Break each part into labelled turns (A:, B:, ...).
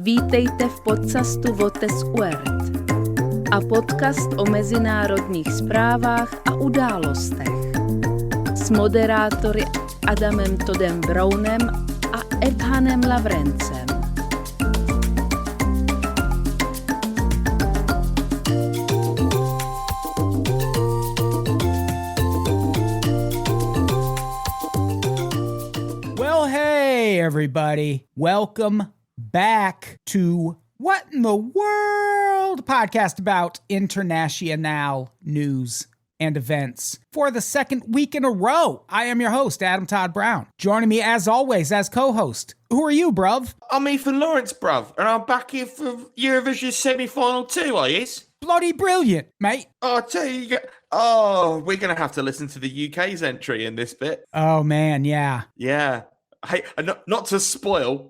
A: Vítejte v podcastu Votes Uert a podcast o mezinárodních zprávách a událostech s moderátory Adamem Todem Brownem a Edhanem Lavrencem.
B: Well, hey, everybody. Welcome back to What in the World? Podcast about international news and events for the second week in a row. I am your host, Adam Todd Brown. Joining me, as always, as co-host. Who are you, bruv?
C: I'm Ethan Lawrence, bruv, and I'm back here for Eurovision semi-final 2, are you?
B: Bloody brilliant, mate.
C: Oh, I tell you, we're going to have to listen to the UK's entry in this bit.
B: Oh, man, yeah.
C: Yeah. Hey, not to spoil,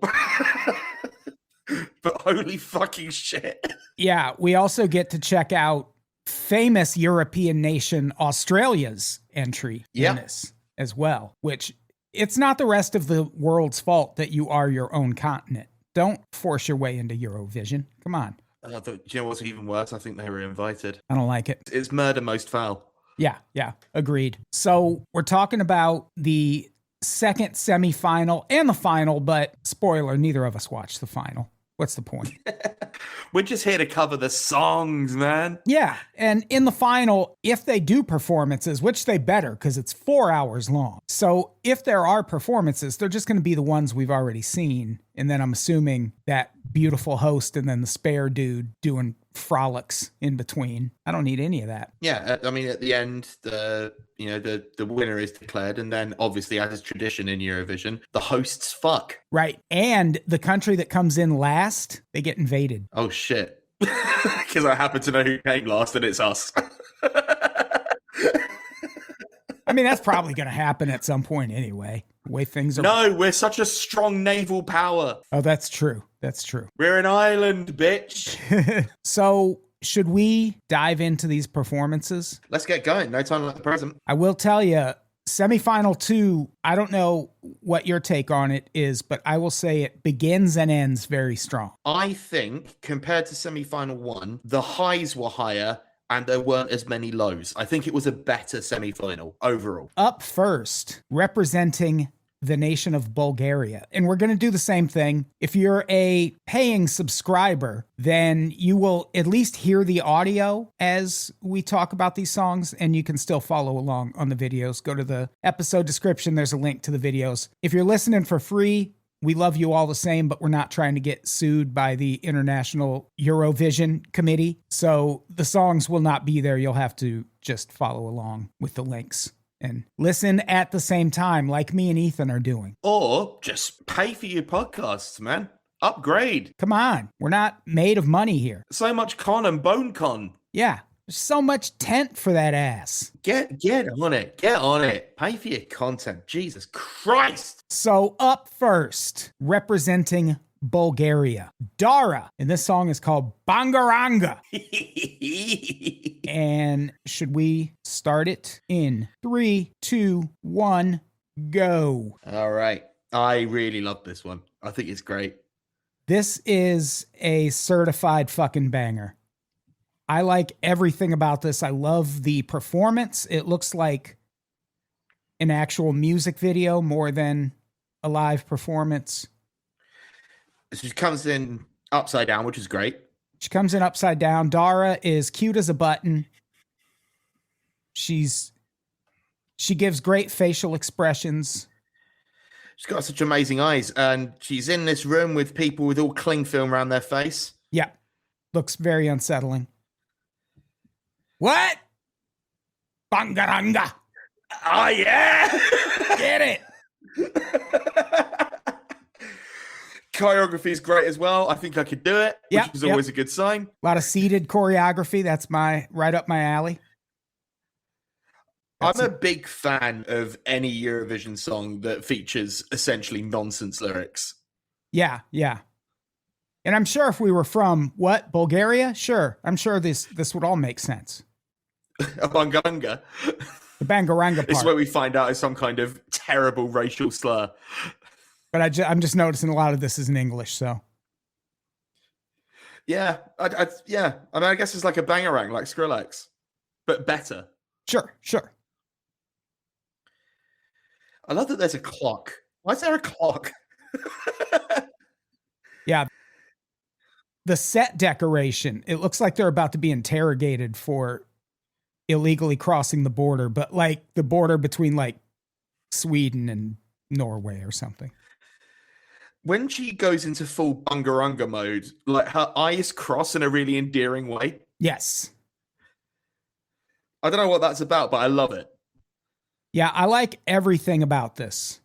C: but holy fucking shit.
B: Yeah, we also get to check out famous European nation Australia's entry in this as well, which it's not the rest of the world's fault that you are your own continent. Don't force your way into Eurovision. Come on.
C: Do you know what's even worse? I think they were invited.
B: I don't like it.
C: It's murder most foul.
B: Yeah, agreed. So we're talking about the second semifinal and the final, but spoiler, neither of us watched the final. What's the point?
C: We're just here to cover the songs, man.
B: Yeah, and in the final, if they do performances, which they better because it's 4 hours long. So if there are performances, they're just going to be the ones we've already seen. And then I'm assuming that beautiful host and then the spare dude doing frolics in between. I don't need any of that.
C: Yeah, I mean, at the end, the winner is declared, and then obviously, as is tradition in Eurovision, the hosts fuck.
B: Right, and the country that comes in last, they get invaded.
C: Oh shit! Because I happen to know who came last, and it's us.
B: I mean, that's probably going to happen at some point anyway. The way things are.
C: No, we're such a strong naval power.
B: Oh, that's true. That's true.
C: We're an island, bitch.
B: So, should we dive into these performances?
C: Let's get going. No time like the present.
B: I will tell you, semifinal 2, I don't know what your take on it is, but I will say it begins and ends very strong.
C: I think, compared to semifinal 1, the highs were higher and there weren't as many lows. I think it was a better semifinal overall.
B: Up first, representing the nation of Bulgaria. And we're going to do the same thing. If you're a paying subscriber, then you will at least hear the audio as we talk about these songs, and you can still follow along on the videos. Go to the episode description. There's a link to the videos. If you're listening for free, we love you all the same, but we're not trying to get sued by the International Eurovision Committee. So the songs will not be there. You'll have to just follow along with the links and listen at the same time like me and Ethan are doing.
C: Or just pay for your podcasts, man. Upgrade.
B: Come on. We're not made of money here.
C: So much con and bone con.
B: Yeah. There's so much tent for that ass.
C: Get on it. Get on it. Pay for your content. Jesus Christ.
B: So up first, representing Bulgaria, Dara. And this song is called Bangaranger. And should we start it in 3, 2, 1, go?
C: All right. I really love this one. I think it's great.
B: This is a certified fucking banger. I like everything about this. I love the performance. It looks like an actual music video more than a live performance.
C: She comes in upside down, which is great.
B: She comes in upside down. Dara is cute as a button. She gives great facial expressions.
C: She's got such amazing eyes, and she's in this room with people with all cling film around their face.
B: Yeah. Looks very unsettling. What? Bangaranga.
C: Oh, yeah.
B: Get it.
C: Choreography is great as well. I think I could do it, which is always a good sign.
B: A lot of seated choreography. That's right up my alley.
C: I'm a big fan of any Eurovision song that features essentially nonsense lyrics.
B: Yeah. And I'm sure if we were from, Bulgaria? Sure. I'm sure this would all make sense.
C: A bangaranger.
B: The bangaranga part.
C: It's where we find out it's some kind of terrible racial slur.
B: But I'm just noticing a lot of this is in English, so.
C: Yeah, yeah. I mean, I guess it's like a bangarang, like Skrillex, but better.
B: Sure.
C: I love that there's a clock. Why is there a clock?
B: Yeah. The set decoration, it looks like they're about to be interrogated for illegally crossing the border, but like the border between like Sweden and Norway or something.
C: When she goes into full bangaranger mode, like her eyes cross in a really endearing way.
B: Yes.
C: I don't know what that's about, but I love it.
B: Yeah, I like everything about this.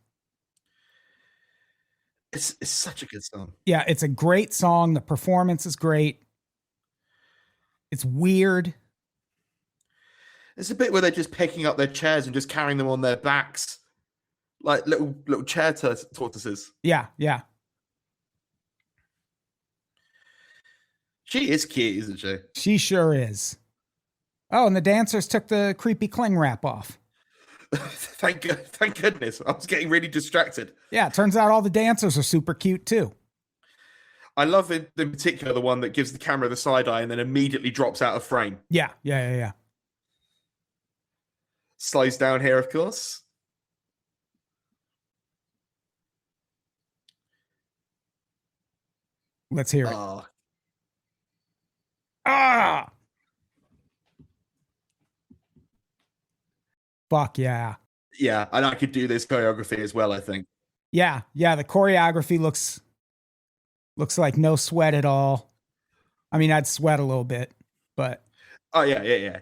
C: It's such a good song.
B: Yeah, it's a great song. The performance is great. It's weird.
C: It's a bit where they're just picking up their chairs and just carrying them on their backs, like little chair tortoises.
B: Yeah.
C: She is cute, isn't she?
B: She sure is. Oh, and the dancers took the creepy cling wrap off.
C: Thank goodness. I was getting really distracted.
B: Yeah, it turns out all the dancers are super cute too.
C: I love in particular the one that gives the camera the side eye and then immediately drops out of frame.
B: Yeah.
C: Slows down here, of course.
B: Let's hear it.
C: Oh,
B: Ah! Fuck yeah.
C: yeah, and I could do this choreography as well, I think.
B: Yeah, the choreography looks like no sweat at all. I mean, I'd sweat a little bit, but
C: Oh, yeah.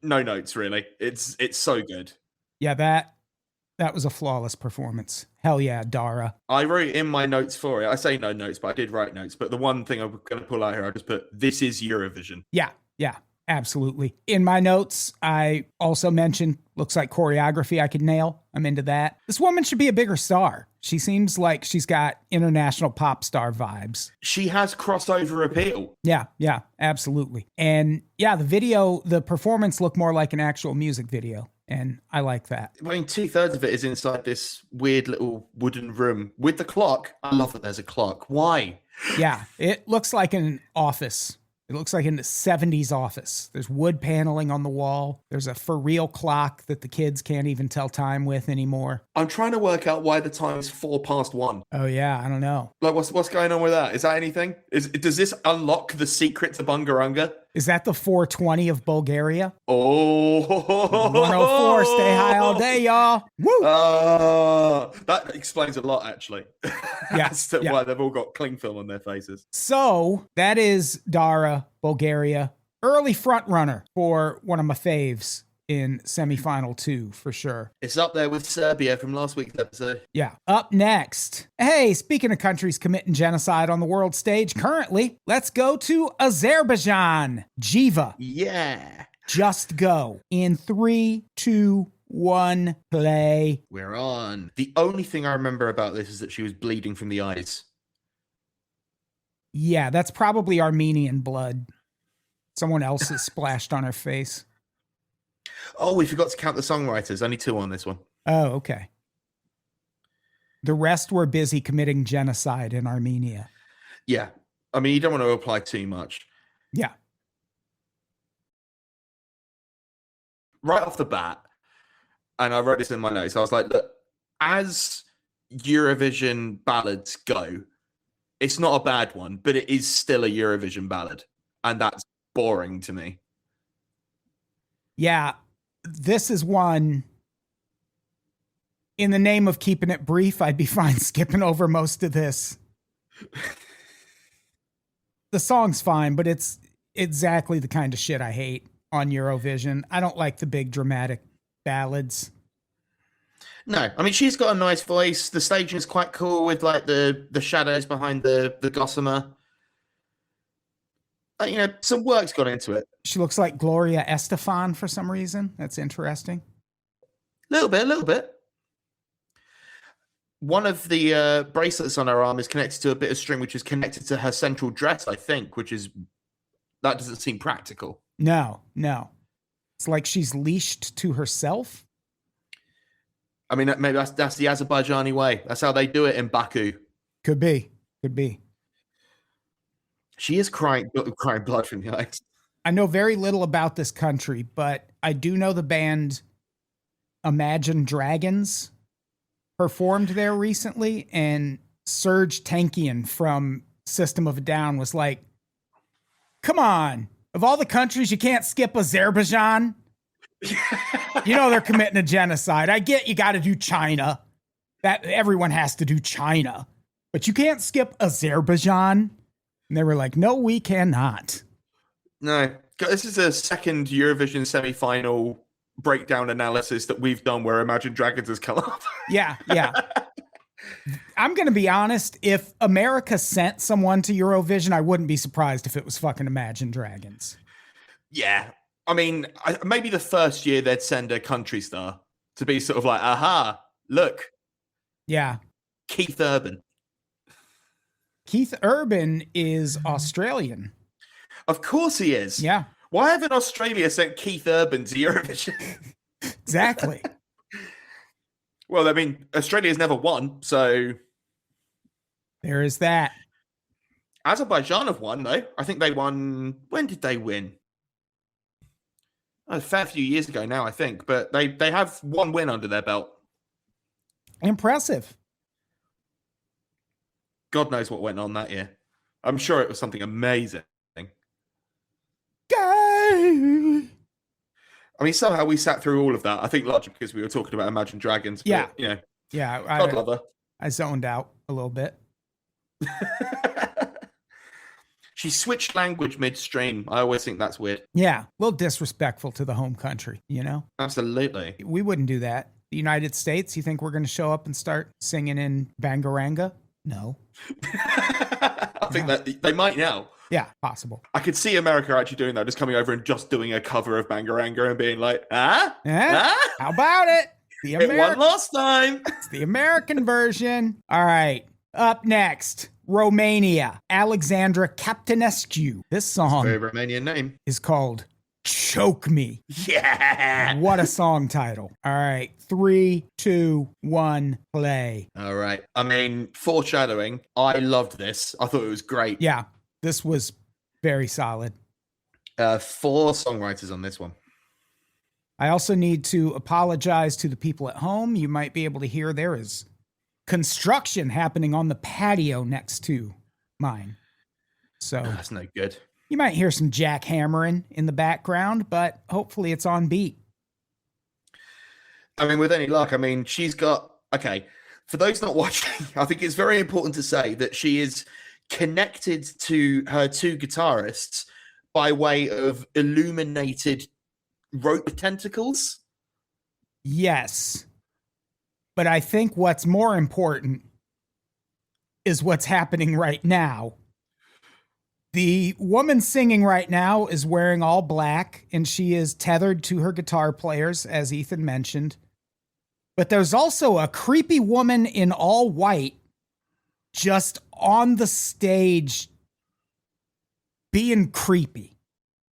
C: No notes, really. It's so good.
B: yeah, that was a flawless performance. Hell yeah, Dara.
C: I wrote in my notes for it. I say no notes, but I did write notes. But the one thing I'm going to pull out here, I just put, this is Eurovision.
B: Yeah, absolutely. In my notes, I also mentioned, looks like choreography I could nail. I'm into that. This woman should be a bigger star. She seems like she's got international pop star vibes.
C: She has crossover appeal.
B: Yeah, absolutely. And yeah, the performance looked more like an actual music video. And I like that.
C: I mean, 2/3 of it is inside this weird little wooden room with the clock. I love that there's a clock. Why?
B: Yeah, it looks like an office. It looks like in the 70s office. There's wood paneling on the wall. There's a for real clock that the kids can't even tell time with anymore.
C: I'm trying to work out why the time is 1:04.
B: Oh yeah, I don't know.
C: Like, what's going on with that? Is that anything? Does this unlock the secret to Bungaranga?
B: Is that the 420 of Bulgaria?
C: Oh,
B: 104, stay high all day, y'all. Woo!
C: That explains a lot, actually.
B: Yeah,
C: As to why they've all got cling film on their faces.
B: So that is Dara, Bulgaria. Early front runner for one of my faves in semifinal 2 for sure.
C: It's up there with Serbia from last week's episode.
B: Yeah. Up next. Hey, speaking of countries committing genocide on the world stage currently, let's go to Azerbaijan. Jiva.
C: Yeah.
B: Just go. In 3, 2, 1, play.
C: We're on. The only thing I remember about this is that she was bleeding from the eyes.
B: Yeah, that's probably Armenian blood. Someone else has splashed on her face.
C: Oh, we forgot to count the songwriters. Only 2 on this one.
B: Oh, okay. The rest were busy committing genocide in Armenia.
C: Yeah. I mean, you don't want to apply too much.
B: Yeah.
C: Right off the bat, and I wrote this in my notes, I was like, look, as Eurovision ballads go, it's not a bad one, but it is still a Eurovision ballad. And that's boring to me.
B: Yeah. This is one, in the name of keeping it brief, I'd be fine skipping over most of this. The song's fine, but it's exactly the kind of shit I hate on Eurovision. I don't like the big dramatic ballads.
C: No, I mean, she's got a nice voice. The staging is quite cool with like the shadows behind the gossamer. You know, some work's gone into it.
B: She looks like Gloria Estefan for some reason. That's interesting.
C: A little bit. One of the bracelets on her arm is connected to a bit of string, which is connected to her central dress, I think, that doesn't seem practical.
B: No. It's like she's leashed to herself.
C: I mean, maybe that's the Azerbaijani way. That's how they do it in Baku.
B: Could be.
C: She is crying blood from the eyes.
B: I know very little about this country, but I do know the band Imagine Dragons performed there recently, and Serge Tankian from System of a Down was like, come on, of all the countries, you can't skip Azerbaijan. You know they're committing a genocide. I get you got to do China. That everyone has to do China. But you can't skip Azerbaijan. And they were like, no, we cannot.
C: No. This is a second Eurovision semi-final breakdown analysis that we've done where Imagine Dragons has come up.
B: Yeah. I'm going to be honest. If America sent someone to Eurovision, I wouldn't be surprised if it was fucking Imagine Dragons.
C: Yeah. I mean, maybe the first year they'd send a country star to be sort of like, aha, look.
B: Yeah.
C: Keith Urban.
B: Keith Urban is Australian.
C: Of course he is.
B: Yeah.
C: Why haven't Australia sent Keith Urban to Eurovision?
B: Exactly.
C: Well, I mean, Australia's never won, so...
B: There is that.
C: Azerbaijan have won, though. I think they won... When did they win? A fair few years ago now, I think. But they have one win under their belt.
B: Impressive.
C: God knows what went on that year. I'm sure it was something amazing.
B: Go!
C: I mean, somehow we sat through all of that. I think largely because we were talking about Imagine Dragons. But,
B: Yeah.
C: you know,
B: Yeah.
C: God love her.
B: I zoned out a little bit.
C: She switched language midstream. I always think that's weird.
B: Yeah. A little disrespectful to the home country, you know?
C: Absolutely.
B: We wouldn't do that. The United States, you think we're going to show up and start singing in bangaranger? No.
C: I think that they might now.
B: Yeah, possible.
C: I could see America actually doing that, just coming over and just doing a cover of Bangaranger and being like,
B: How about it? The
C: It won last time.
B: It's the American version. All right. Up next, Romania, Alexandra Captanescu. This song
C: Very Romanian name.
B: is called Choke Me.
C: Yeah.
B: What a song title. All right. 3, 2, 1, play.
C: All right. I mean, foreshadowing. I loved this. I thought it was great.
B: Yeah, this was very solid.
C: 4 songwriters on this one.
B: I also need to apologize to the people at home. You might be able to hear there is construction happening on the patio next to mine. So
C: That's no good.
B: you might hear some jackhammering in the background, but hopefully it's on beat.
C: I mean, with any luck, I mean, she's got... Okay, for those not watching, I think it's very important to say that she is connected to her 2 guitarists by way of illuminated rope tentacles.
B: Yes. But I think what's more important is what's happening right now. The woman singing right now is wearing all black, and she is tethered to her guitar players, as Ethan mentioned. But there's also a creepy woman in all white just on the stage being creepy.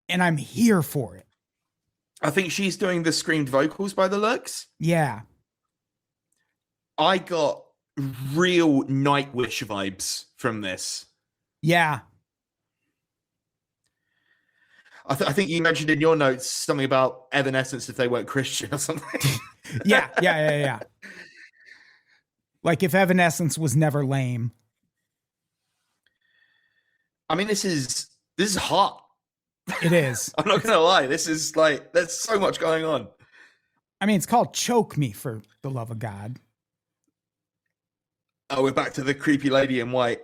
B: And I'm here for it.
C: I think she's doing the screamed vocals by the looks.
B: Yeah.
C: I got real Nightwish vibes from this.
B: Yeah.
C: I think you mentioned in your notes something about Evanescence if they weren't Christian or something.
B: Yeah. Like if Evanescence was never lame.
C: I mean, this is hot.
B: It is.
C: I'm not gonna lie. This is like there's so much going on.
B: I mean, it's called Choke Me, for the love of God.
C: Oh, we're back to the creepy lady in white.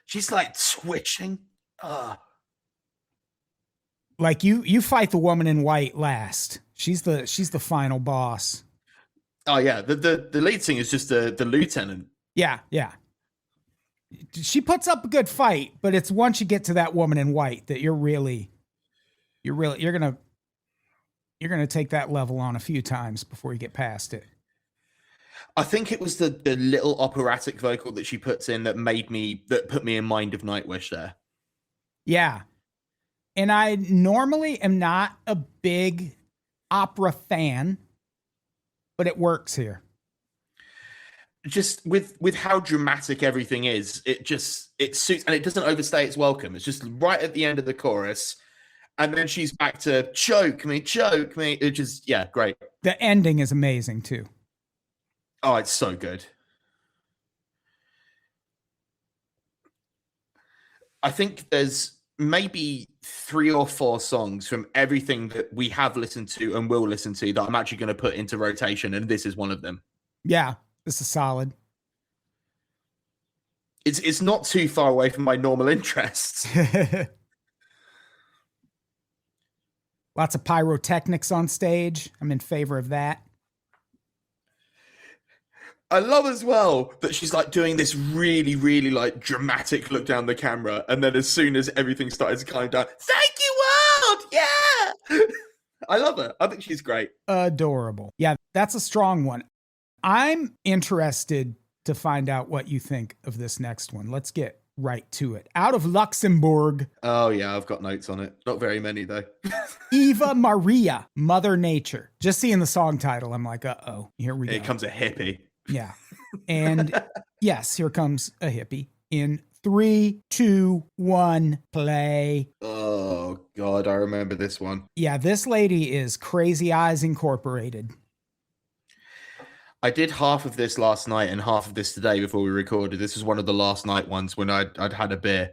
C: She's like twitching.
B: Like you fight the woman in white last. She's the final boss.
C: Oh yeah, the lead singer is just the lieutenant.
B: Yeah. She puts up a good fight, but it's once you get to that woman in white that you're gonna take that level on a few times before you get past it.
C: I think it was the little operatic vocal that she puts in that put me in mind of Nightwish there.
B: Yeah. And I normally am not a big opera fan, but it works here.
C: just with how dramatic everything is, it suits, and it doesn't overstay its welcome. It's just right at the end of the chorus, and then she's back to choke me, choke me. It just, yeah, great.
B: The ending is amazing too.
C: Oh, it's so good. I think there's maybe 3 or 4 songs from everything that we have listened to and will listen to that I'm actually going to put into rotation, and this is one of them.
B: Yeah, this is solid.
C: It's not too far away from my normal interests.
B: Lots of pyrotechnics on stage. I'm in favor of that.
C: I love as well that she's like doing this really, really like dramatic look down the camera, and then as soon as everything started to calm down, thank you, world, yeah. I love her. I think she's great.
B: Adorable. Yeah, that's a strong one. I'm interested to find out what you think of this next one. Let's get right to it. Out of Luxembourg.
C: Oh yeah, I've got notes on it. Not very many though.
B: Eva Maria, Mother Nature. Just seeing the song title, I'm like, uh-oh, here we go.
C: Here comes a hippie.
B: Yeah. And yes, here comes a hippie in 3, 2, 1, play.
C: Oh God, I remember this one.
B: Yeah, this lady is Crazy Eyes Incorporated.
C: I did half of this last night and half of this today before we recorded. This was one of the last night ones when I'd had a beer.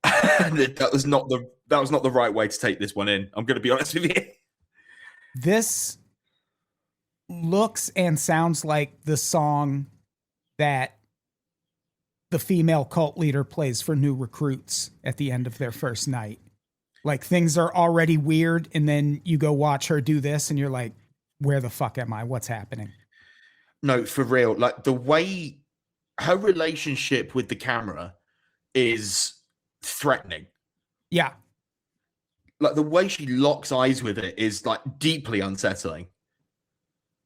C: And that was not the right way to take this one in. I'm going to be honest with you.
B: This looks and sounds like the song that the female cult leader plays for new recruits at the end of their first night. Like, things are already weird, and then you go watch her do this, and you're like, where the fuck am I? What's happening?
C: No, for real. Like, the way her relationship with the camera is threatening.
B: Yeah.
C: Like, the way she locks eyes with it is like deeply unsettling.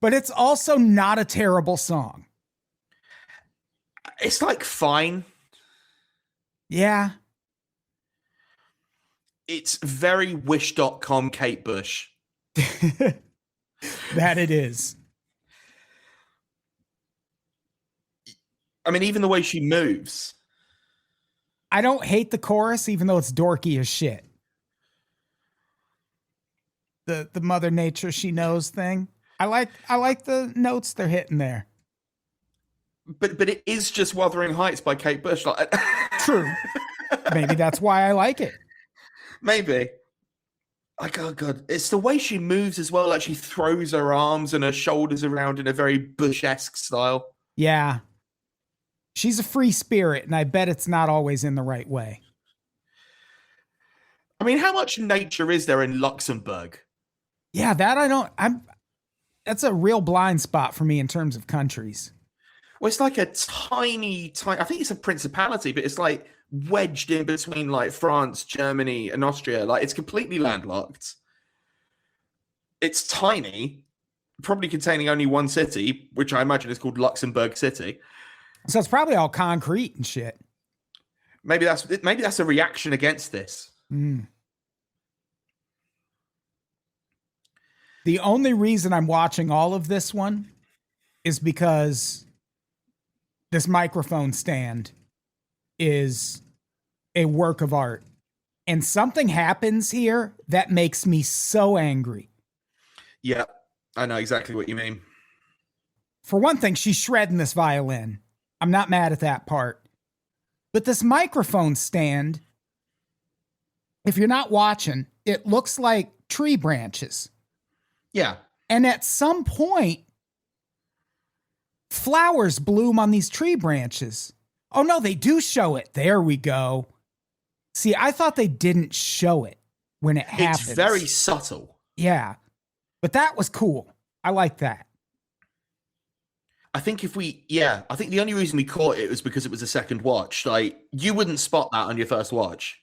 B: But it's also not a terrible song.
C: It's like fine.
B: Yeah.
C: It's very Wish.com Kate Bush.
B: That it is.
C: I mean, even the way she moves.
B: I don't hate the chorus, even though it's dorky as shit. The Mother Nature she knows thing. I like the notes they're hitting there.
C: But it is just Wuthering Heights by Kate Bush. Like,
B: true. Maybe that's why I like it.
C: Maybe. Like, oh God. It's the way she moves as well. Like, she throws her arms and her shoulders around in a very Bush-esque style.
B: Yeah. She's a free spirit, and I bet it's not always in the right way.
C: I mean, how much nature is there in Luxembourg?
B: Yeah, that's a real blind spot for me in terms of countries.
C: Well, it's like a tiny, I think it's a principality, but it's like wedged in between like France, Germany, and Austria. Like, it's completely landlocked. It's tiny, probably containing only one city, which I imagine is called Luxembourg City.
B: So it's probably all concrete and shit.
C: Maybe that's a reaction against this.
B: Mm. The only reason I'm watching all of this one is because this microphone stand is a work of art. And something happens here that makes me so angry.
C: Yeah, I know exactly what you mean.
B: For one thing, she's shredding this violin. I'm not mad at that part. But this microphone stand, if you're not watching, it looks like tree branches.
C: Yeah.
B: And at some point, flowers bloom on these tree branches. Oh no, they do show it. There we go. See, I thought they didn't show it when it happens.
C: It's very subtle.
B: Yeah. But that was cool. I like that.
C: I think I think the only reason we caught it was because it was a second watch. Like, you wouldn't spot that on your first watch.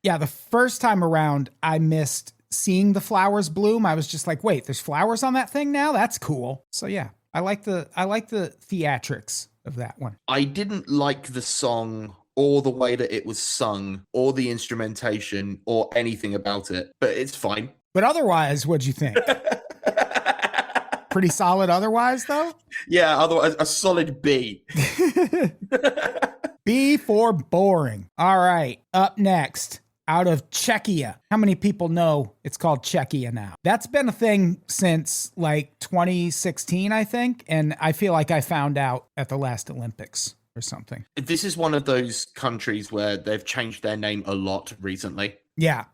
C: Yeah,
B: the first time around, I missed seeing the flowers bloom. I was just like, wait, there's flowers on that thing now? That's cool. So yeah, I like the theatrics of that one.
C: I didn't like the song or the way that it was sung or the instrumentation or anything about it, but it's fine.
B: But otherwise, what'd you think? Pretty solid otherwise, though.
C: Yeah, otherwise a solid B.
B: B for boring. All right, up next, out of Czechia. How many people know it's called Czechia now? That's been a thing since like 2016, I think, and I feel like I found out at the last Olympics or something.
C: This is one of those countries where they've changed their name a lot recently.
B: Yeah.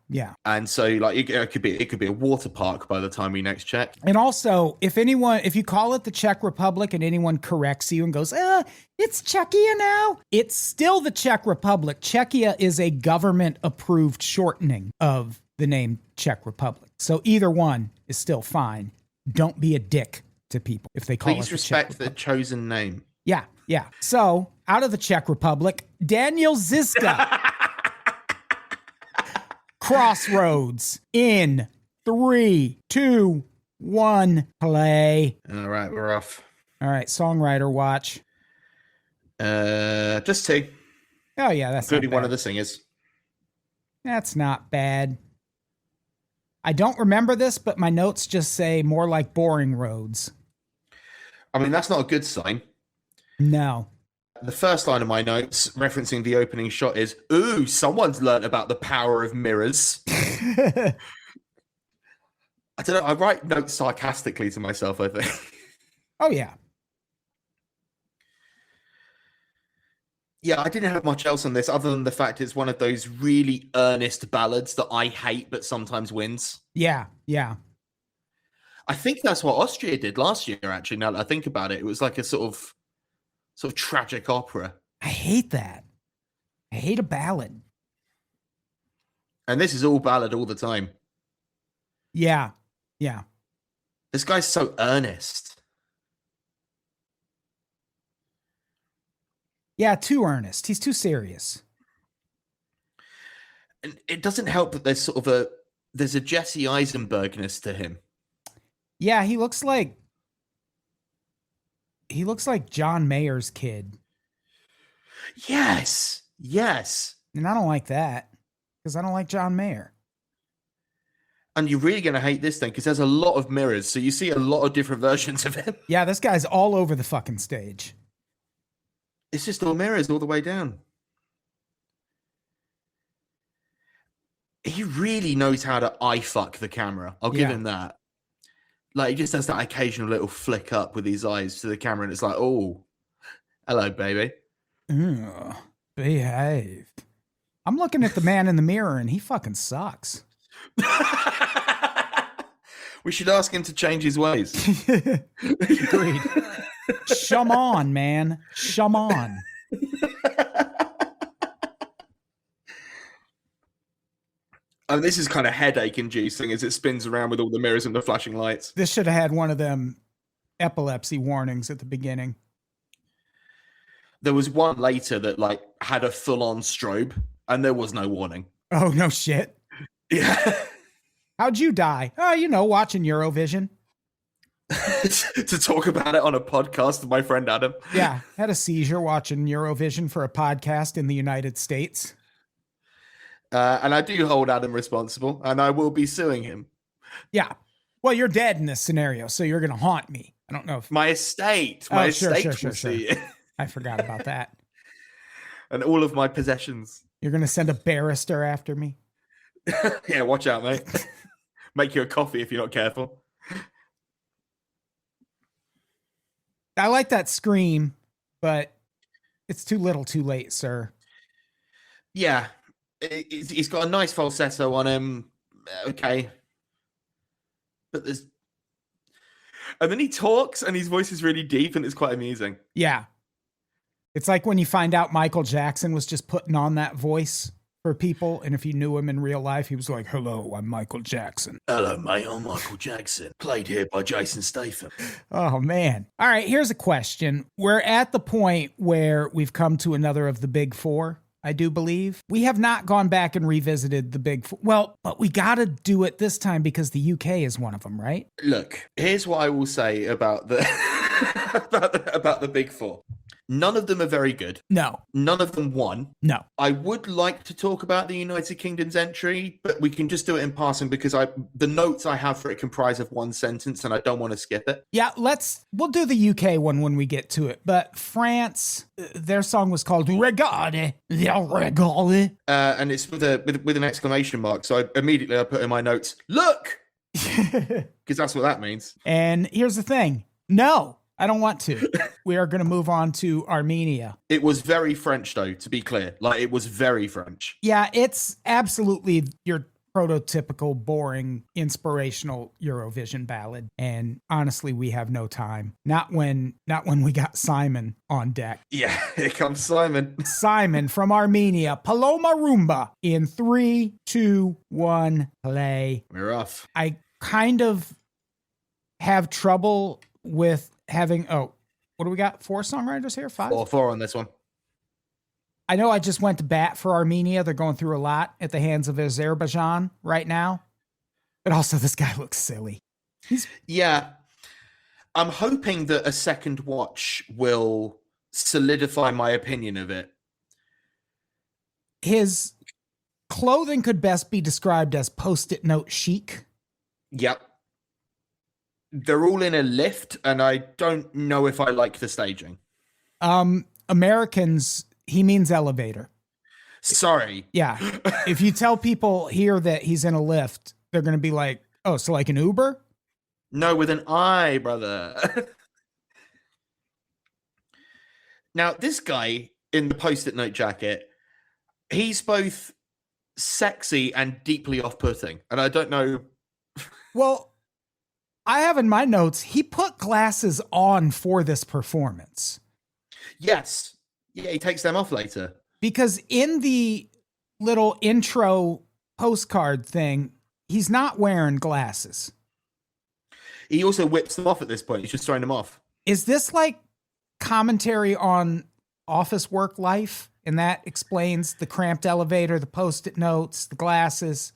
C: And so like it could be a water park by the time we next check.
B: And also, if you call it the Czech Republic and anyone corrects you and goes, it's Czechia now, it's still the Czech Republic. Czechia is a government-approved shortening of the name Czech Republic. So either one is still fine. Don't be a dick to people if they call it the Czech
C: Please respect the
B: Republic.
C: chosen name.
B: Yeah. So, out of the Czech Republic, Daniel Ziska. Crossroads in 3, 2, 1, play.
C: All right, we're off.
B: All right, songwriter watch.
C: Just 2.
B: Oh yeah, that's
C: including
B: not bad.
C: one of the singers.
B: That's not bad. I don't remember this, but my notes just say more like boring roads.
C: I mean, that's not a good sign.
B: No.
C: The first line of my notes, referencing the opening shot, is, ooh, someone's learned about the power of mirrors. I don't know. I write notes sarcastically to myself, I think.
B: Oh, yeah.
C: Yeah, I didn't have much else on this other than the fact it's one of those really earnest ballads that I hate but sometimes wins.
B: Yeah.
C: I think that's what Austria did last year, actually, now that I think about it. It was like a sort of tragic opera.
B: I hate that. I hate a ballad.
C: And this is all ballad all the time.
B: Yeah.
C: This guy's so earnest.
B: Yeah, too earnest. He's too serious.
C: And it doesn't help that there's there's a Jesse Eisenbergness to him.
B: Yeah, he looks like John Mayer's kid.
C: Yes.
B: And I don't like that because I don't like John Mayer.
C: And you're really going to hate this thing because there's a lot of mirrors. So you see a lot of different versions of him.
B: Yeah, this guy's all over the fucking stage.
C: It's just all mirrors all the way down. He really knows how to eye fuck the camera. I'll give him that. Like, he just does that occasional little flick up with his eyes to the camera, and it's like, oh, hello, baby.
B: Behave. I'm looking at the man in the mirror, and he fucking sucks.
C: We should ask him to change his ways.
B: Agreed. Shum on, man. Shum on.
C: And this is kind of headache inducing as it spins around with all the mirrors and the flashing lights.
B: This should have had one of them epilepsy warnings at the beginning.
C: There was one later that like had a full-on strobe and there was no warning.
B: Oh, no shit.
C: Yeah.
B: How'd you die? Oh, watching Eurovision.
C: To talk about it on a podcast with my friend Adam.
B: Yeah, had a seizure watching Eurovision for a podcast in the United States.
C: And I do hold Adam responsible, and I will be suing him.
B: Yeah. Well, you're dead in this scenario, so you're going to haunt me. I don't know if...
C: My estate.
B: Sure.
C: See it.
B: I forgot about that.
C: And all of my possessions.
B: You're going to send a barrister after me?
C: Yeah, watch out, mate. Make you a coffee if you're not careful.
B: I like that scream, but it's too little too late, sir.
C: Yeah. He's got a nice falsetto on him. Okay. But there's... And then he talks and his voice is really deep and it's quite amusing.
B: Yeah. It's like when you find out Michael Jackson was just putting on that voice for people. And if you knew him in real life, he was like, hello, I'm Michael Jackson.
C: Hello, mate. I'm Michael Jackson. Played here by Jason Statham.
B: Oh, man. All right. Here's a question. We're at the point where we've come to another of the big four. I do believe. We have not gone back and revisited the big four. Well, but we got to do it this time because the UK is one of them, right?
C: Look, here's what I will say about the about the big four. None of them are very good.
B: No.
C: None of them won.
B: No.
C: I would like to talk about the United Kingdom's entry, but we can just do it in passing because the notes I have for it comprise of one sentence and I don't want to skip it.
B: Yeah, we'll do the UK one when we get to it. But France, their song was called Regarde. Regarde.
C: And it's with an exclamation mark. So I put in my notes, look! Because that's what that means.
B: And here's the thing. No, I don't want to. We are going to move on to Armenia.
C: It was very French, though, to be clear. Like, it was very French.
B: Yeah, it's absolutely your prototypical, boring, inspirational Eurovision ballad. And honestly, we have no time. Not when we got Simon on deck.
C: Yeah, here comes Simon.
B: Simon from Armenia, Paloma Rumba in 3, 2, 1, play.
C: We're off.
B: I kind of have trouble with having, what do we got? 4 songwriters here? 5?
C: 4 on this one.
B: I know I just went to bat for Armenia. They're going through a lot at the hands of Azerbaijan right now. But also this guy looks silly.
C: Yeah. I'm hoping that a second watch will solidify my opinion of it.
B: His clothing could best be described as post-it note chic.
C: Yep. They're all in a lift, and I don't know if I like the staging.
B: Americans, he means elevator.
C: Sorry.
B: Yeah. If you tell people here that he's in a lift, they're going to be like, oh, so like an Uber?
C: No, with an I, brother. Now, this guy in the post-it note jacket, he's both sexy and deeply off-putting. And I don't know.
B: Well, I have in my notes, he put glasses on for this performance.
C: Yes. Yeah, he takes them off later.
B: Because in the little intro postcard thing, he's not wearing glasses.
C: He also whips them off at this point. He's just throwing them off.
B: Is this like commentary on office work life? And that explains the cramped elevator, the post-it notes, the glasses.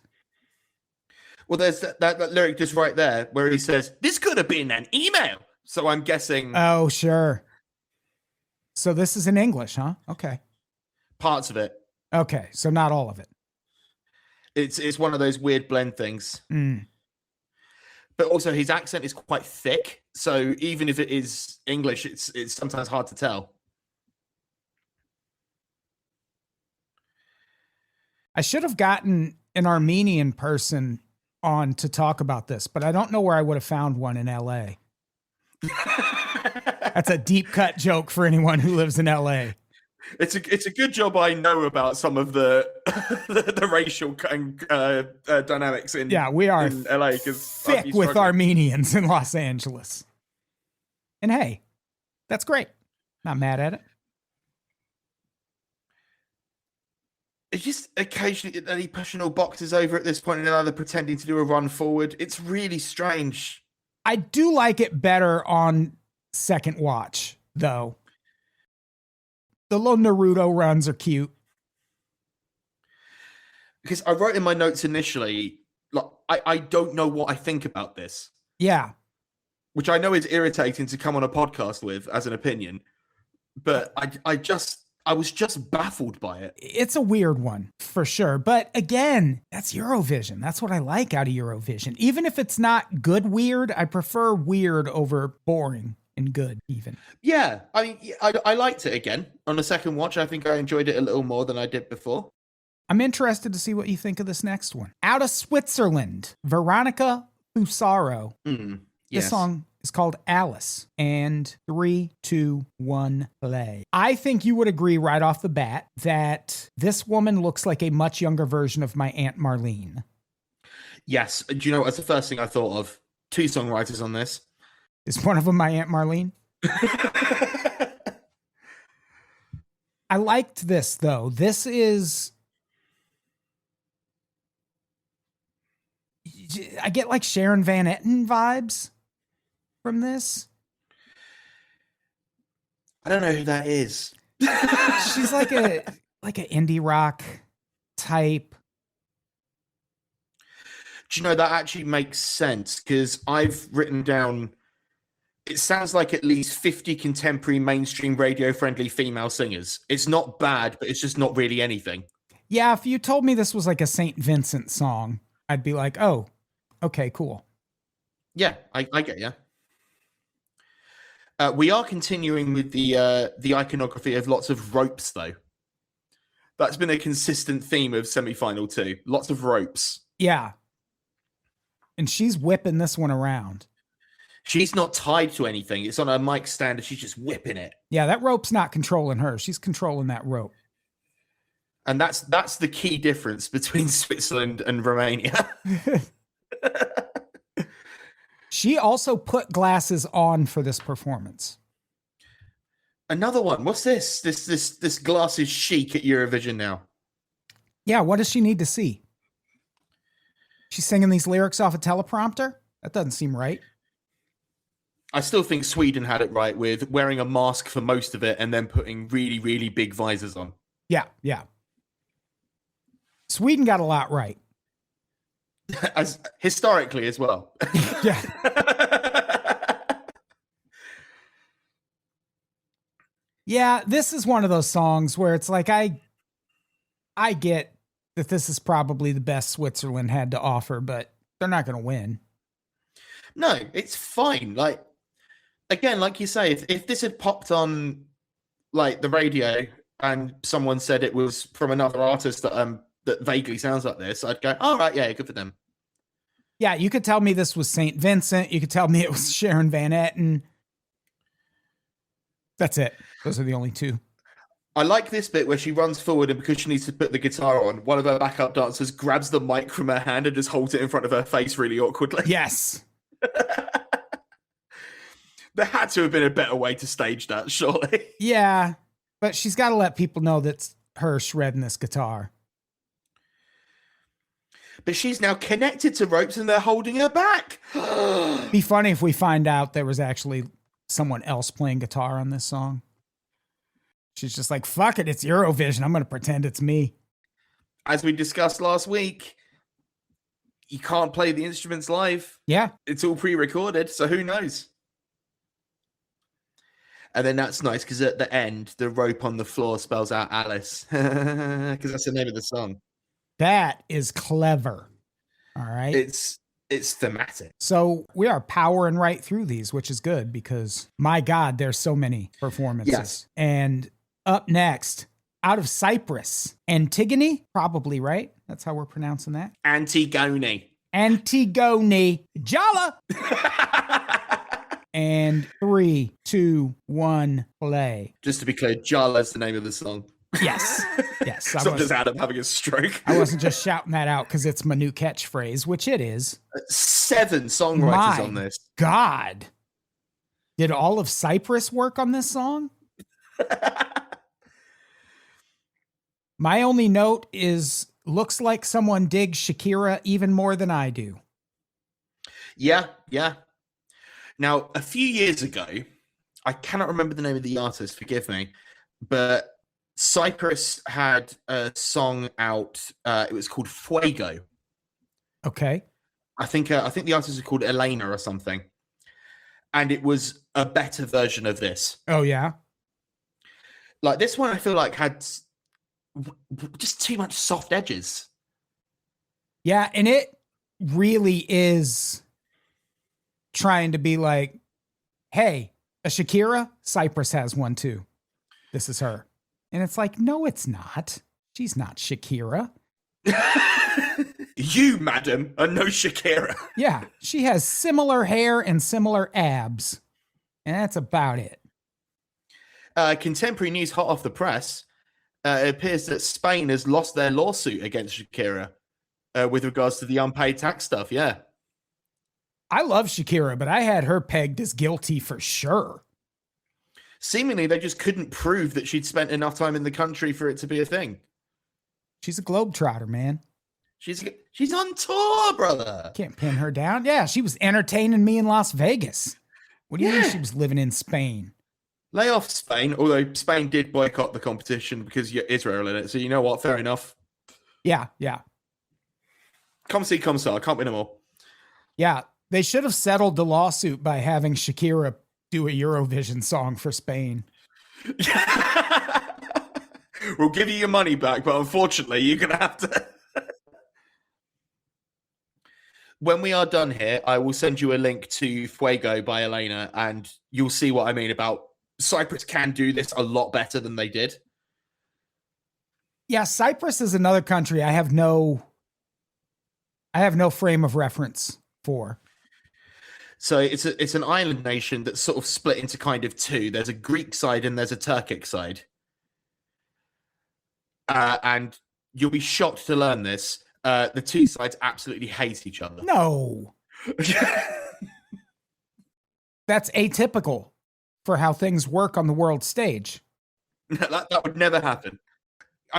C: Well, there's that lyric just right there where he says, this could have been an email. So I'm guessing.
B: Oh, sure. So this is in English, huh? Okay.
C: Parts of it.
B: Okay. So not all of it.
C: It's one of those weird blend things.
B: Mm.
C: But also his accent is quite thick. So even if it is English, it's sometimes hard to tell.
B: I should have gotten an Armenian person on to talk about this, but I don't know where I would have found one in LA. That's a deep cut joke for anyone who lives in LA.
C: It's a good job I know about some of the the racial dynamics in
B: we are
C: in LA because
B: thick with Armenians in Los Angeles. And hey, that's great. Not mad at it.
C: It's just occasionally that he pushing all boxes over at this point and either pretending to do a run forward. It's really strange.
B: I do like it better on second watch, though. The little Naruto runs are cute.
C: Because I wrote in my notes initially, like, I don't know what I think about this.
B: Yeah.
C: Which I know is irritating to come on a podcast with as an opinion. But I was just baffled by it.
B: It's a weird one, for sure. But again, that's Eurovision. That's what I like out of Eurovision. Even if it's not good weird, I prefer weird over boring and good, even.
C: Yeah, I mean, I liked it again. On the second watch, I think I enjoyed it a little more than I did before.
B: I'm interested to see what you think of this next one. Out of Switzerland, Veronica Fusaro.
C: Yes.
B: This song is called Alice. And 3, 2, 1, play. I think you would agree right off the bat that this woman looks like a much younger version of my Aunt Marlene.
C: Yes. Do you know what's the first thing I thought of? 2 songwriters on this.
B: Is one of them my Aunt Marlene? I liked this, though. This is... I get like Sharon Van Etten vibes from this.
C: I don't know who that is.
B: She's like an indie rock type.
C: Do you know that actually makes sense? Because I've written down it sounds like at least 50 contemporary mainstream radio-friendly female singers. It's not bad, but it's just not really anything.
B: Yeah, if you told me this was like a St. Vincent song, I'd be like, oh, okay, cool.
C: Yeah, I get you. We are continuing with the iconography of lots of ropes, though. That's been a consistent theme of semi-final 2. Lots of ropes.
B: Yeah. And she's whipping this one around.
C: She's not tied to anything. It's on her mic stand and she's just whipping it.
B: Yeah, that rope's not controlling her. She's controlling that rope.
C: And that's the key difference between Switzerland and Romania.
B: She also put glasses on for this performance.
C: Another one. What's this? This glasses chic at Eurovision now.
B: Yeah, what does she need to see? She's singing these lyrics off a teleprompter? That doesn't seem right.
C: I still think Sweden had it right with wearing a mask for most of it and then putting really, really big visors on.
B: Yeah. Sweden got a lot right.
C: As historically as well.
B: Yeah. Yeah, this is one of those songs where it's like I get that this is probably the best Switzerland had to offer, but they're not going to win.
C: No, it's fine. Like, again, like you say, if this had popped on like the radio and someone said it was from another artist that vaguely sounds like this, I'd go, all right, yeah, good for them.
B: Yeah, you could tell me this was St. Vincent. You could tell me it was Sharon Van Etten. That's it. Those are the only two.
C: I like this bit where she runs forward and because she needs to put the guitar on, one of her backup dancers grabs the mic from her hand and just holds it in front of her face really awkwardly.
B: Yes.
C: There had to have been a better way to stage that, surely.
B: Yeah, but she's got to let people know that's her shredding this guitar.
C: But she's now connected to ropes and they're holding her back.
B: Be funny if we find out there was actually someone else playing guitar on this song. She's just like, fuck it, it's Eurovision. I'm going to pretend it's me.
C: As we discussed last week, you can't play the instruments live.
B: Yeah.
C: It's all pre-recorded, so who knows? And then that's nice because at the end, the rope on the floor spells out Alice because that's the name of the song.
B: That is clever. All right.
C: It's thematic.
B: So we are powering right through these, which is good because my God, there's so many performances.
C: Yes.
B: And up next, out of Cyprus, Antigone, probably, right? That's how we're pronouncing that.
C: Antigone.
B: Jala. And 3, 2, 1, play.
C: Just to be clear, Jala's the name of the song.
B: Yes.
C: It's not just Adam having a stroke.
B: I wasn't just shouting that out because it's my new catchphrase, which it is.
C: 7 songwriters on this.
B: God. Did all of Cyprus work on this song? My only note is, looks like someone digs Shakira even more than I do.
C: Yeah. Now, a few years ago, I cannot remember the name of the artist, forgive me, but Cyprus had a song out. It was called Fuego.
B: Okay.
C: I think the artist is called Elena or something. And it was a better version of this.
B: Oh, yeah?
C: Like, this one I feel like had just too much soft edges.
B: Yeah, and it really is trying to be like, hey, a Shakira, Cyprus has one too. This is her. And it's like, no, it's not. She's not Shakira.
C: You, madam, are no Shakira.
B: Yeah, she has similar hair and similar abs. And that's about it.
C: Contemporary news hot off the press. It appears that Spain has lost their lawsuit against Shakira with regards to the unpaid tax stuff. Yeah.
B: I love Shakira, but I had her pegged as guilty for sure.
C: Seemingly, they just couldn't prove that she'd spent enough time in the country for it to be a thing.
B: She's a globetrotter, man.
C: She's on tour, brother.
B: Can't pin her down. Yeah, she was entertaining me in Las Vegas. What do you mean she was living in Spain?
C: Lay off Spain, although Spain did boycott the competition because you're Israel in it. So you know what? Fair enough.
B: Yeah.
C: Come see, come saw. I can't win them all.
B: Yeah, they should have settled the lawsuit by having Shakira do a Eurovision song for Spain.
C: We'll give you your money back, but unfortunately, you're going to have to. When we are done here, I will send you a link to Fuego by Elena, and you'll see what I mean about Cyprus can do this a lot better than they did.
B: Yeah, Cyprus is another country I have no frame of reference for.
C: So it's an island nation that's sort of split into kind of two. There's a Greek side and there's a Turkic side. And you'll be shocked to learn this. The two sides absolutely hate each other.
B: No. That's atypical for how things work on the world stage.
C: That would never happen.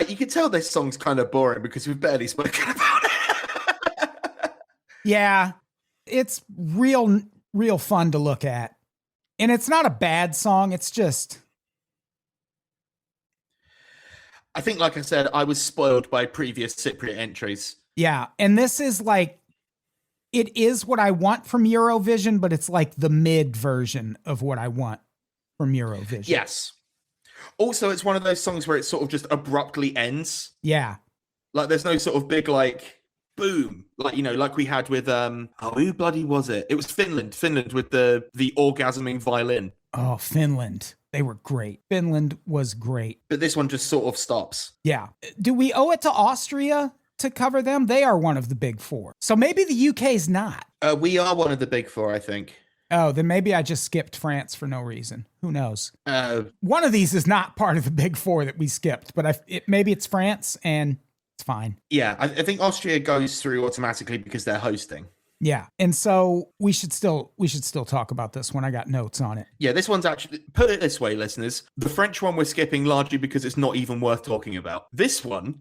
C: You can tell this song's kind of boring because we've barely spoken about it.
B: Yeah, it's real fun to look at. And it's not a bad song. It's just...
C: I think, like I said, I was spoiled by previous Cypriot entries.
B: Yeah, and this is like... It is what I want from Eurovision, but it's like the mid version of what I want from Eurovision.
C: Yes. Also, it's one of those songs where it sort of just abruptly ends.
B: Yeah.
C: Like, there's no sort of big, like, boom. Like, you know, like we had with, who bloody was it? It was Finland. Finland with the orgasming violin.
B: Oh, Finland. They were great. Finland was great.
C: But this one just sort of stops.
B: Yeah. Do we owe it to Austria to cover them? They are one of the big four. So maybe the UK's not.
C: We are one of the big four, I think.
B: Oh, then maybe I just skipped France for no reason. Who knows? One of these is not part of the big four that we skipped, but maybe it's France and it's fine.
C: Yeah, I think Austria goes through automatically because they're hosting.
B: Yeah, and so we should still talk about this one. I got notes on it.
C: Yeah, this one's actually, put it this way, listeners. The French one we're skipping largely because it's not even worth talking about. This one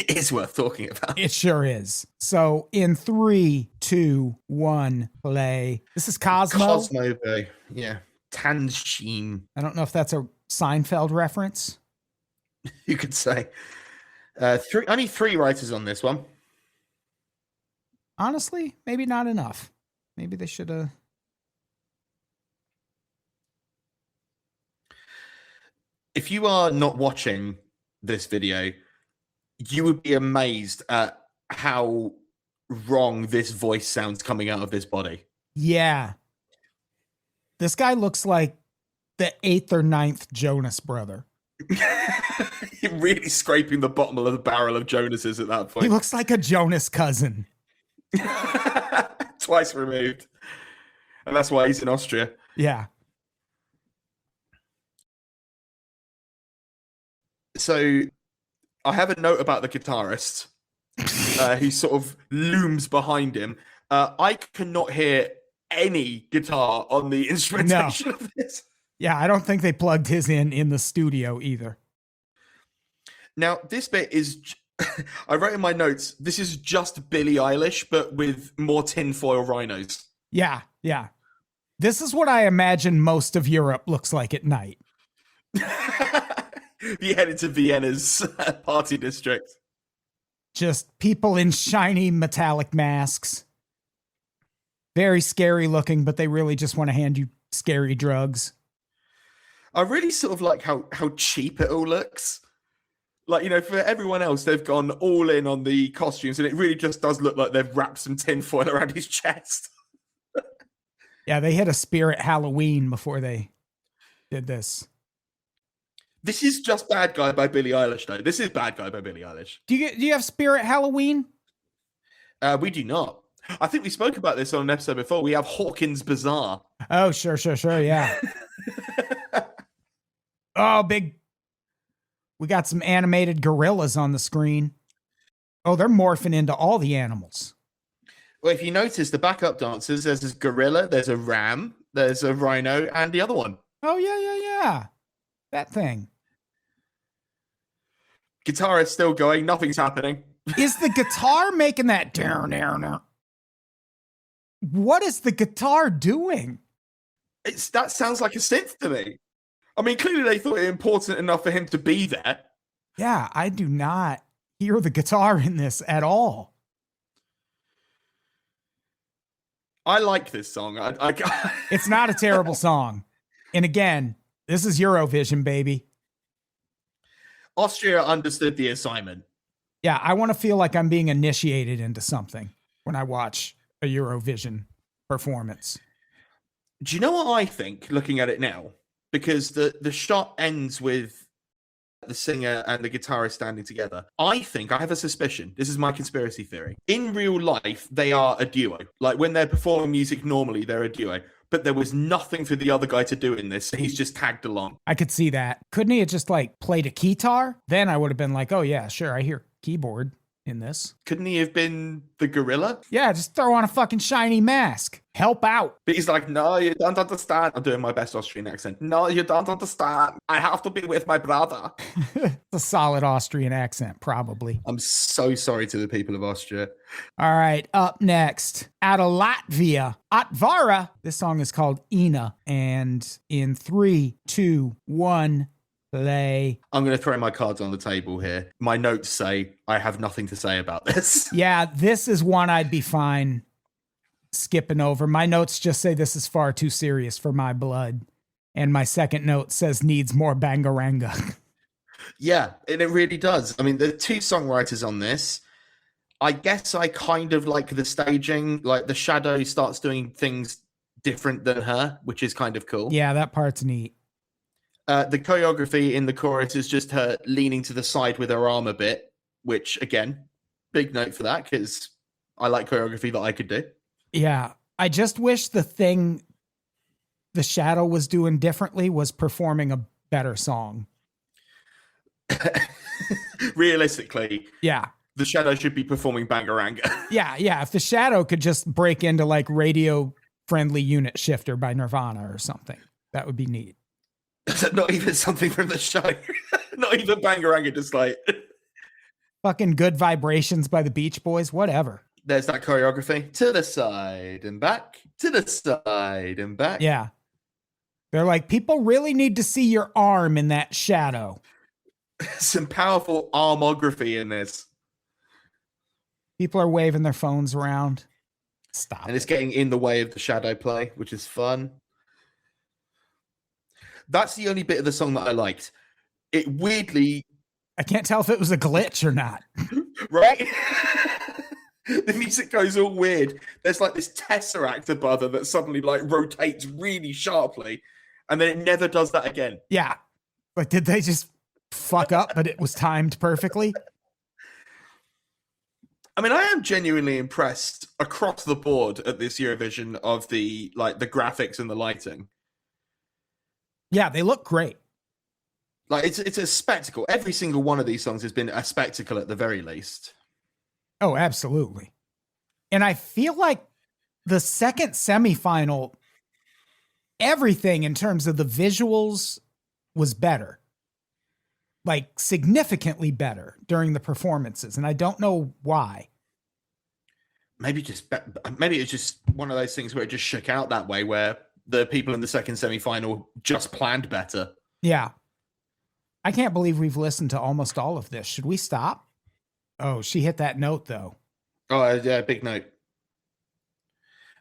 C: is worth talking about.
B: It sure is. So in 3, 2, 1, play. This is Cosmo.
C: Cosmo, yeah. Tanzhin.
B: I don't know if that's a Seinfeld reference.
C: You could say. Only 3 writers on this one.
B: Honestly, maybe not enough. Maybe they should have.
C: If you are not watching this video, you would be amazed at how wrong this voice sounds coming out of this body.
B: Yeah. This guy looks like the 8th or 9th Jonas brother.
C: You're really scraping the bottom of the barrel of Jonas's at that point.
B: He looks like a Jonas cousin.
C: Twice removed. And that's why he's in Austria.
B: Yeah.
C: So I have a note about the guitarist who sort of looms behind him. I cannot hear any guitar on the instrumentation of this.
B: Yeah, I don't think they plugged his in the studio either.
C: Now, this bit is... I wrote in my notes, this is just Billie Eilish, but with more tinfoil rhinos.
B: Yeah, yeah. This is what I imagine most of Europe looks like at night.
C: You headed to Vienna's party district.
B: Just people in shiny metallic masks. Very scary looking, but they really just want to hand you scary drugs.
C: I really sort of like how cheap it all looks. Like, you know, for everyone else, they've gone all in on the costumes, and it really just does look like they've wrapped some tinfoil around his chest.
B: Yeah, they hit a Spirit Halloween before they did this.
C: This is just Bad Guy by Billie Eilish, though. This is Bad Guy by Billie Eilish.
B: Do you have Spirit Halloween?
C: We do not. I think we spoke about this on an episode before. We have Hawkins Bazaar.
B: Oh, sure, yeah. Oh, big... We got some animated gorillas on the screen. Oh, they're morphing into all the animals.
C: Well, if you notice, the backup dancers, there's a gorilla, there's a ram, there's a rhino, and the other one.
B: Oh, yeah. That thing.
C: Guitar is still going. Nothing's happening.
B: Is the guitar making that down? What is the guitar doing?
C: That sounds like a synth to me. I mean, clearly they thought it important enough for him to be there.
B: Yeah, I do not hear the guitar in this at all.
C: I like this song.
B: It's not a terrible song. And again, this is Eurovision, baby.
C: Austria understood the assignment.
B: Yeah, I want to feel like I'm being initiated into something when I watch a Eurovision performance.
C: Do you know what I think, looking at it now? Because the shot ends with the singer and the guitarist standing together. I have a suspicion, this is my conspiracy theory. In real life, they are a duo. Like when they're performing music normally, they're a duo. But there was nothing for the other guy to do in this. So he's just tagged along.
B: I could see that. Couldn't he have just like played a guitar? Then I would have been like, oh yeah, sure, I hear keyboard in this.
C: Couldn't he have been the gorilla?
B: Yeah, just throw on a fucking shiny mask. Help out.
C: But he's like, no, you don't understand. I'm doing my best Austrian accent. No, you don't understand. I have to be with my brother.
B: It's a solid Austrian accent, probably.
C: I'm so sorry to the people of Austria.
B: All right, up next, out of Latvia, Atvara. This song is called Ina. And in 3, 2, 1, play.
C: I'm going to throw my cards on the table here. My notes say I have nothing to say about this.
B: Yeah, this is one I'd be fine skipping over. My notes just say this is far too serious for my blood. And my second note says needs more bangaranger.
C: Yeah, and it really does. I mean, there are two songwriters on this. I guess I kind of like the staging. Like the shadow starts doing things different than her, which is kind of cool.
B: Yeah, that part's neat.
C: The choreography in the chorus is just her leaning to the side with her arm a bit, which, again, big note for that, because I like choreography that I could do.
B: Yeah, I just wish the thing the shadow was doing differently was performing a better song.
C: Realistically,
B: yeah,
C: the shadow should be performing Bangaranga.
B: yeah. If the shadow could just break into like Radio Friendly Unit Shifter by Nirvana or something, that would be neat.
C: Not even something from the show. Not even Bangaranga, just like
B: fucking Good Vibrations by the Beach Boys, whatever.
C: There's that choreography. To the side and back, to the side and back.
B: Yeah. They're like, people really need to see your arm in that shadow.
C: Some powerful armography in this.
B: People are waving their phones around. Stop.
C: And it's getting in the way of the shadow play, which is fun. That's the only bit of the song that I liked. It weirdly...
B: I can't tell if it was a glitch or not.
C: Right? The music goes all weird. There's like this tesseract above her that suddenly like rotates really sharply. And then it never does that again.
B: Yeah. Like, did they just fuck up, but it was timed perfectly?
C: I mean, I am genuinely impressed across the board at this Eurovision of the graphics and the lighting.
B: Yeah, they look great.
C: Like it's a spectacle. Every single one of these songs has been a spectacle at the very least.
B: Oh, absolutely. And I feel like the second semifinal, everything in terms of the visuals was better. Like significantly better during the performances. And I don't know why.
C: Maybe it's just one of those things where it just shook out that way, where the people in the second semifinal just planned better.
B: Yeah. I can't believe we've listened to almost all of this. Should we stop? Oh, she hit that note though.
C: Oh, yeah, big note.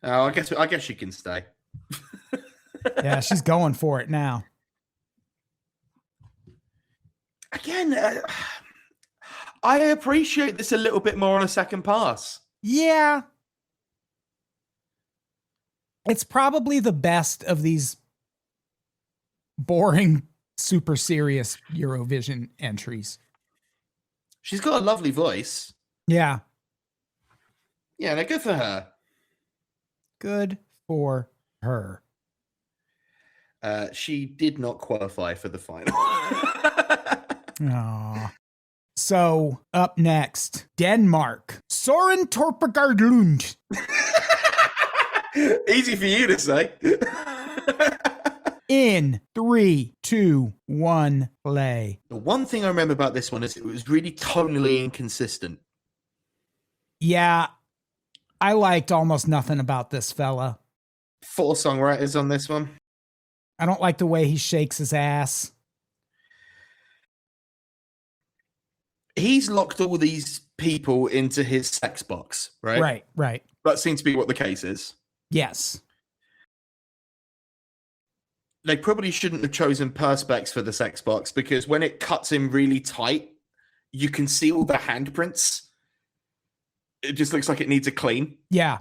C: I guess she can stay.
B: Yeah, she's going for it now.
C: Again, I appreciate this a little bit more on a second pass.
B: Yeah. It's probably the best of these boring, super serious Eurovision entries.
C: She's got a lovely voice.
B: Yeah.
C: Yeah, no, good for her.
B: Good for her.
C: She did not qualify for the final.
B: Aww. So, up next, Denmark. Soren Torpegard.
C: Easy for you to say.
B: In 3, 2, 1, play.
C: The one thing I remember about this one is it was really tonally inconsistent.
B: Yeah, I liked almost nothing about this fella.
C: 4 songwriters on this one.
B: I don't like the way he shakes his ass.
C: He's locked all these people into his sex box, right?
B: Right.
C: That seems to be what the case is.
B: Yes.
C: they probably shouldn't have chosen Perspex for the sex box, because when it cuts in really tight, you can see all the handprints. It just looks like it needs a clean.
B: Yeah.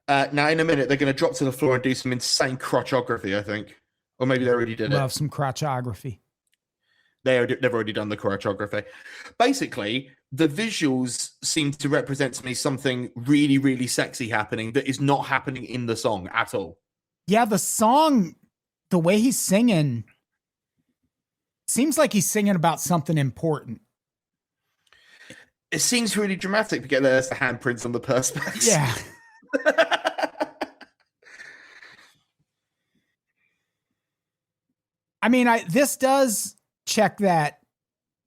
C: Now, in a minute, they're going to drop to the floor and do some insane crotchography, I think. Or maybe they already did
B: Love some crotchography.
C: They've already done the choreography. Basically, the visuals seem to represent to me something really, really sexy happening that is not happening in the song at all.
B: Yeah, the song, the way he's singing, seems like he's singing about something important.
C: It seems really dramatic, but there's the handprints on the perspex.
B: Yeah. I mean, this does check that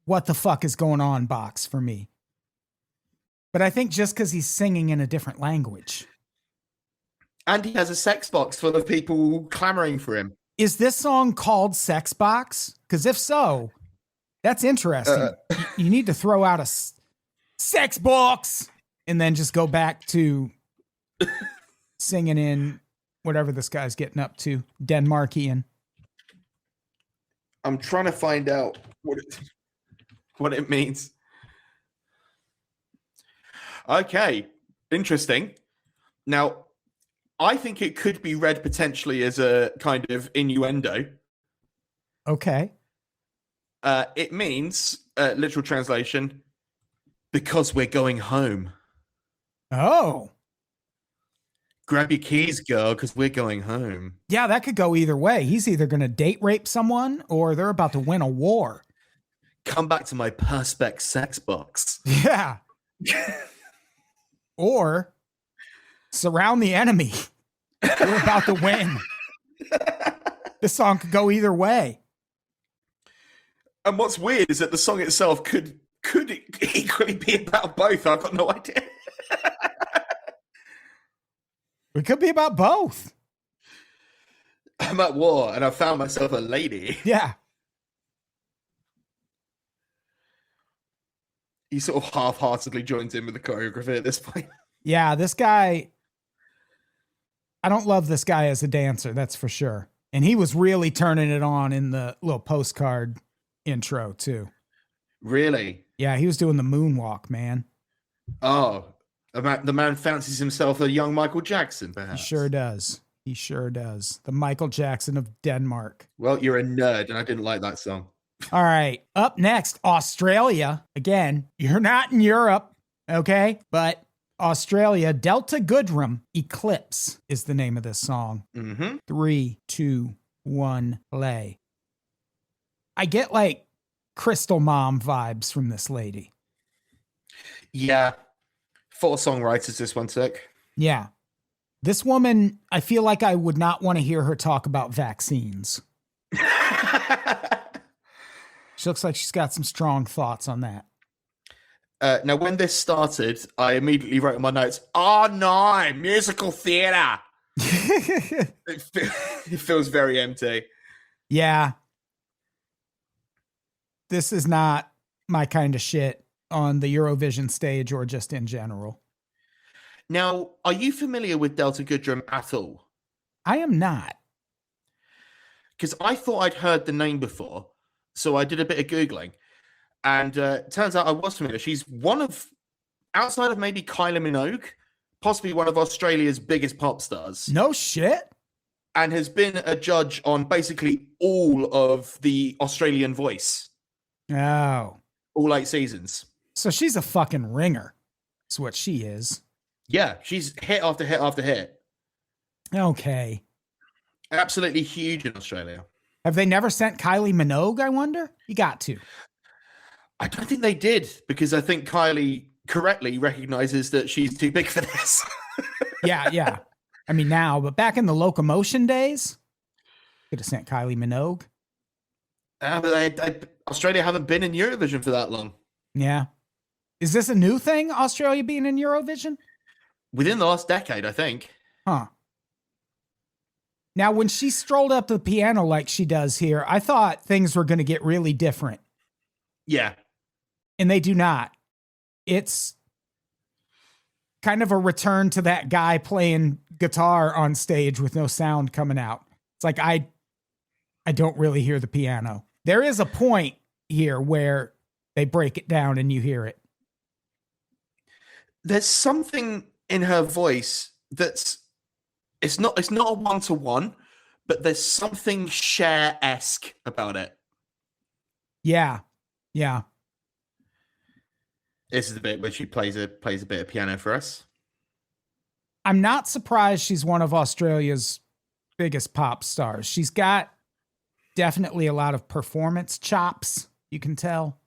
B: what the fuck is going on box for me. But I think just because he's singing in a different language.
C: And he has a sex box full of people clamoring for him.
B: Is this song called Sex Box? Because if so, that's interesting. You need to throw out a sex box and then just go back to singing in whatever this guy's getting up to, Denmarkian.
C: I'm trying to find out what it means. Okay, interesting. Now, I think it could be read potentially as a kind of innuendo.
B: Okay.
C: It means, literal translation, because we're going home.
B: Oh.
C: Grab your keys, girl, because we're going home.
B: Yeah, that could go either way. He's either going to date rape someone or they're about to win a war.
C: Come back to my Perspex sex box.
B: Yeah. Or surround the enemy. We're about to win. This song could go either way.
C: And what's weird is that the song itself could equally be about both. I've got no idea.
B: It could be about both.
C: I'm at war and I found myself a lady.
B: Yeah.
C: He sort of half-heartedly joins in with the choreography at this point.
B: Yeah, this guy, I don't love this guy as a dancer, that's for sure. And he was really turning it on in the little postcard intro, too.
C: Really?
B: Yeah, he was doing the moonwalk, man.
C: Oh, the man fancies himself a young Michael Jackson, perhaps.
B: He sure does. He sure does. The Michael Jackson of Denmark.
C: Well, you're a nerd, and I didn't like that song.
B: All right. Up next, Australia. Again, you're not in Europe, okay? But Australia, Delta Goodrem, Eclipse is the name of this song.
C: Mm-hmm.
B: 3, 2, 1, play. I get like Crystal Mom vibes from this lady.
C: Yeah. 4 songwriters this one took.
B: Yeah. This woman, I feel like I would not want to hear her talk about vaccines. She looks like she's got some strong thoughts on that.
C: Now, when this started, I immediately wrote in my notes, "Oh no, musical theatre." It feels very empty.
B: Yeah. This is not my kind of shit on the Eurovision stage or just in general.
C: Now, are you familiar with Delta Goodrem at all?
B: I am not.
C: Because I thought I'd heard the name before, so I did a bit of Googling. And turns out I was familiar. She's one of, outside of maybe Kylie Minogue, possibly one of Australia's biggest pop stars.
B: No shit.
C: And has been a judge on basically all of the Australian Voice.
B: Oh.
C: All 8 seasons.
B: So she's a fucking ringer. That's what she is.
C: Yeah, she's hit after hit after hit.
B: Okay.
C: Absolutely huge in Australia.
B: Have they never sent Kylie Minogue, I wonder? You got to.
C: I don't think they did, because I think Kylie correctly recognizes that she's too big for this.
B: Yeah. I mean, now, but back in the Locomotion days, could have sent Kylie Minogue.
C: But Australia haven't been in Eurovision for that long.
B: Yeah. Is this a new thing, Australia being in Eurovision?
C: Within the last decade, I think.
B: Huh. Now, when she strolled up to the piano like she does here, I thought things were going to get really different.
C: Yeah.
B: And they do not. It's kind of a return to that guy playing guitar on stage with no sound coming out. It's like I don't really hear the piano. There is a point here where they break it down and you hear it.
C: There's something in her voice that's it's not a one-to-one, but there's something Cher-esque about it.
B: Yeah. Yeah.
C: This is the bit where she plays a bit of piano for us.
B: I'm not surprised she's one of Australia's biggest pop stars. She's got definitely a lot of performance chops, you can tell.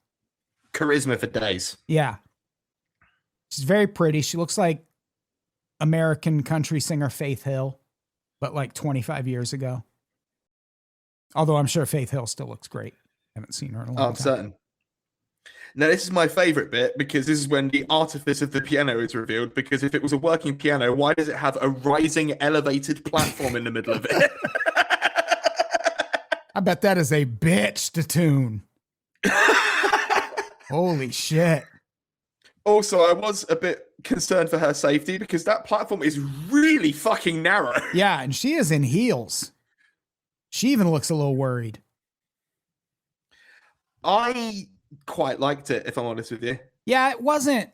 C: Charisma for days.
B: Yeah. She's very pretty. She looks like American country singer Faith Hill, but like 25 years ago. Although I'm sure Faith Hill still looks great. Haven't seen her in a long time.
C: I'm certain. Now, this is my favorite bit because this is when the artifice of the piano is revealed. Because if it was a working piano, why does it have a rising, elevated platform in the middle of it?
B: I bet that is a bitch to tune. Holy shit.
C: Also, I was a bit concerned for her safety because that platform is really fucking narrow.
B: Yeah, and she is in heels. She even looks a little worried.
C: I quite liked it, if I'm honest with you.
B: Yeah, it wasn't,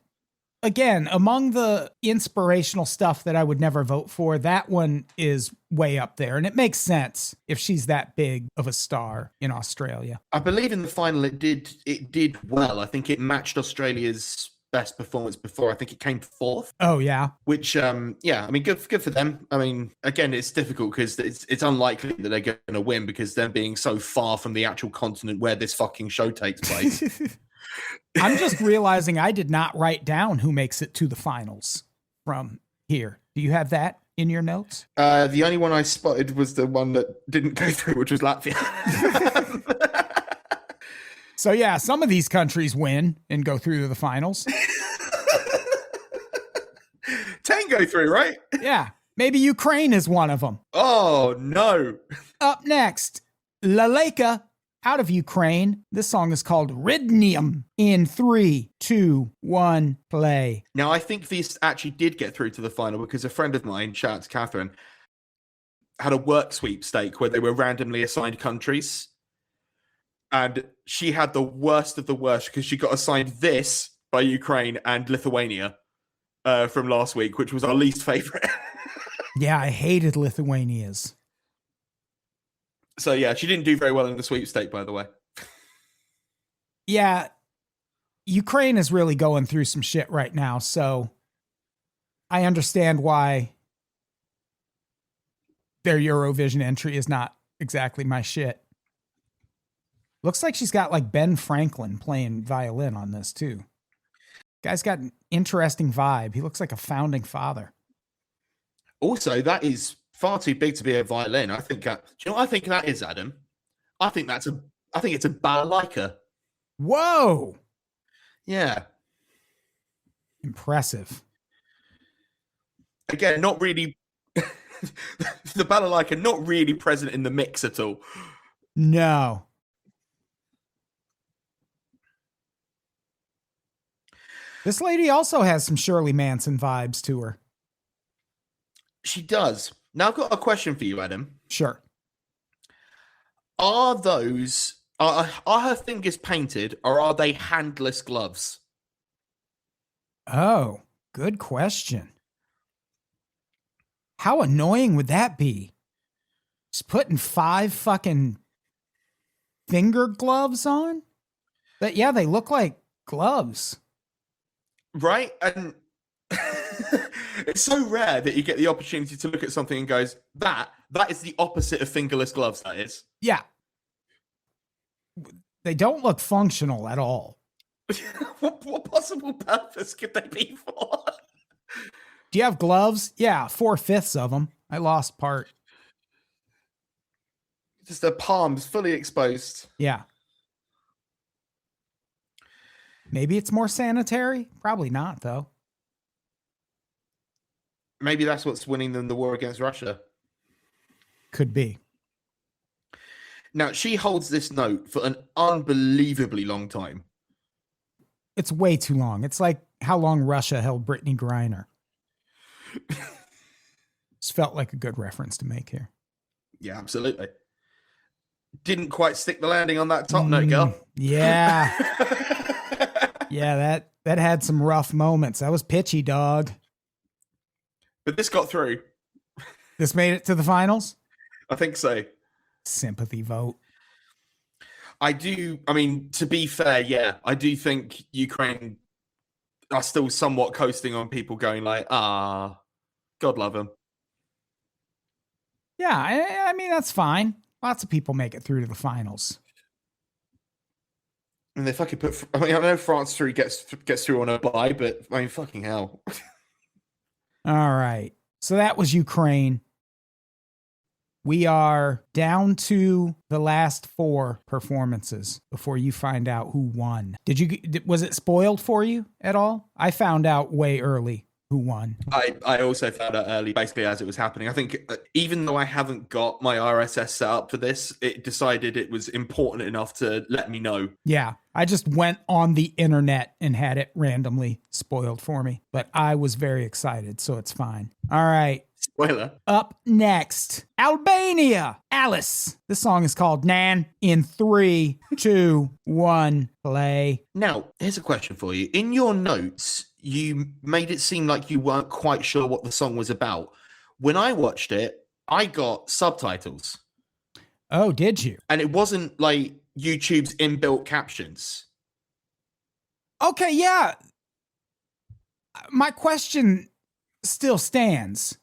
B: again, among the inspirational stuff that I would never vote for, that one is way up there. And it makes sense if she's that big of a star in Australia.
C: I believe in the final it did well. I think it matched Australia's best performance before. I think it came fourth.
B: Oh, yeah.
C: Which, yeah, I mean, good for them. I mean, again, it's difficult because it's unlikely that they're going to win because they're being so far from the actual continent where this fucking show takes place.
B: I'm just realizing I did not write down who makes it to the finals from here. Do you have that in your notes?
C: The only one I spotted was the one that didn't go through, which was Latvia.
B: So, yeah, some of these countries win and go through to the finals.
C: 10 go through, right?
B: Yeah. Maybe Ukraine is one of them.
C: Oh, no.
B: Up next, Laleka out of Ukraine. This song is called Rhythmium. In 3, 2, 1, play.
C: Now, I think this actually did get through to the final because a friend of mine, shout out to Catherine, had a work sweepstake where they were randomly assigned countries. And she had the worst of the worst because she got assigned this by Ukraine and Lithuania from last week, which was our least favorite.
B: Yeah, I hated Lithuania's.
C: So, yeah, she didn't do very well in the sweepstake, by the way.
B: Yeah, Ukraine is really going through some shit right now, so I understand why their Eurovision entry is not exactly my shit. Looks like she's got like Ben Franklin playing violin on this too. Guy's got an interesting vibe. He looks like a founding father.
C: Also, that is far too big to be a violin. I think. Do you know what I think that is, Adam? I think it's a balalaika.
B: Whoa!
C: Yeah.
B: Impressive.
C: Again, not really. The balalaika not really present in the mix at all.
B: No. This lady also has some Shirley Manson vibes to her.
C: She does. Now, I've got a question for you, Adam.
B: Sure.
C: Are her fingers painted or are they handless gloves?
B: Oh, good question. How annoying would that be? Just putting 5 fucking finger gloves on? But yeah, they look like gloves.
C: Right? And it's so rare that you get the opportunity to look at something and goes, that is the opposite of fingerless gloves, that is.
B: Yeah. They don't look functional at all.
C: What possible purpose could they be for?
B: Do you have gloves? Yeah, 4/5 of them. I lost part.
C: Just their palms fully exposed.
B: Yeah. Maybe it's more sanitary? Probably not, though.
C: Maybe that's what's winning them the war against Russia.
B: Could be.
C: Now, she holds this note for an unbelievably long time.
B: It's way too long. It's like how long Russia held Brittany Griner. It's felt like a good reference to make here.
C: Yeah, absolutely. Didn't quite stick the landing on that top note, girl.
B: Yeah. Yeah, that had some rough moments. That was pitchy, dog.
C: But this got through.
B: This made it to the finals?
C: I think so.
B: Sympathy vote.
C: I mean, to be fair, yeah, I do think Ukraine are still somewhat coasting on people going like, God love them.
B: Yeah, I mean, that's fine. Lots of people make it through to the finals.
C: And they fucking I mean, I know France 3 gets through on a bye, but I mean, fucking hell.
B: All right. So that was Ukraine. We are down to the last 4 performances before you find out who won. Was it spoiled for you at all? I found out way early who won.
C: I also found out early, basically as it was happening. I think even though I haven't got my RSS set up for this, it decided it was important enough to let me know.
B: Yeah, I just went on the internet and had it randomly spoiled for me. But I was very excited, so it's fine. All right.
C: Spoiler.
B: Up next, Albania. Alice. This song is called Nan. In 3, 2, 1, play.
C: Now, here's a question for you. In your notes, you made it seem like you weren't quite sure what the song was about. When I watched it, I got subtitles.
B: Oh, did you?
C: And it wasn't like YouTube's inbuilt captions.
B: Okay, yeah. My question still stands.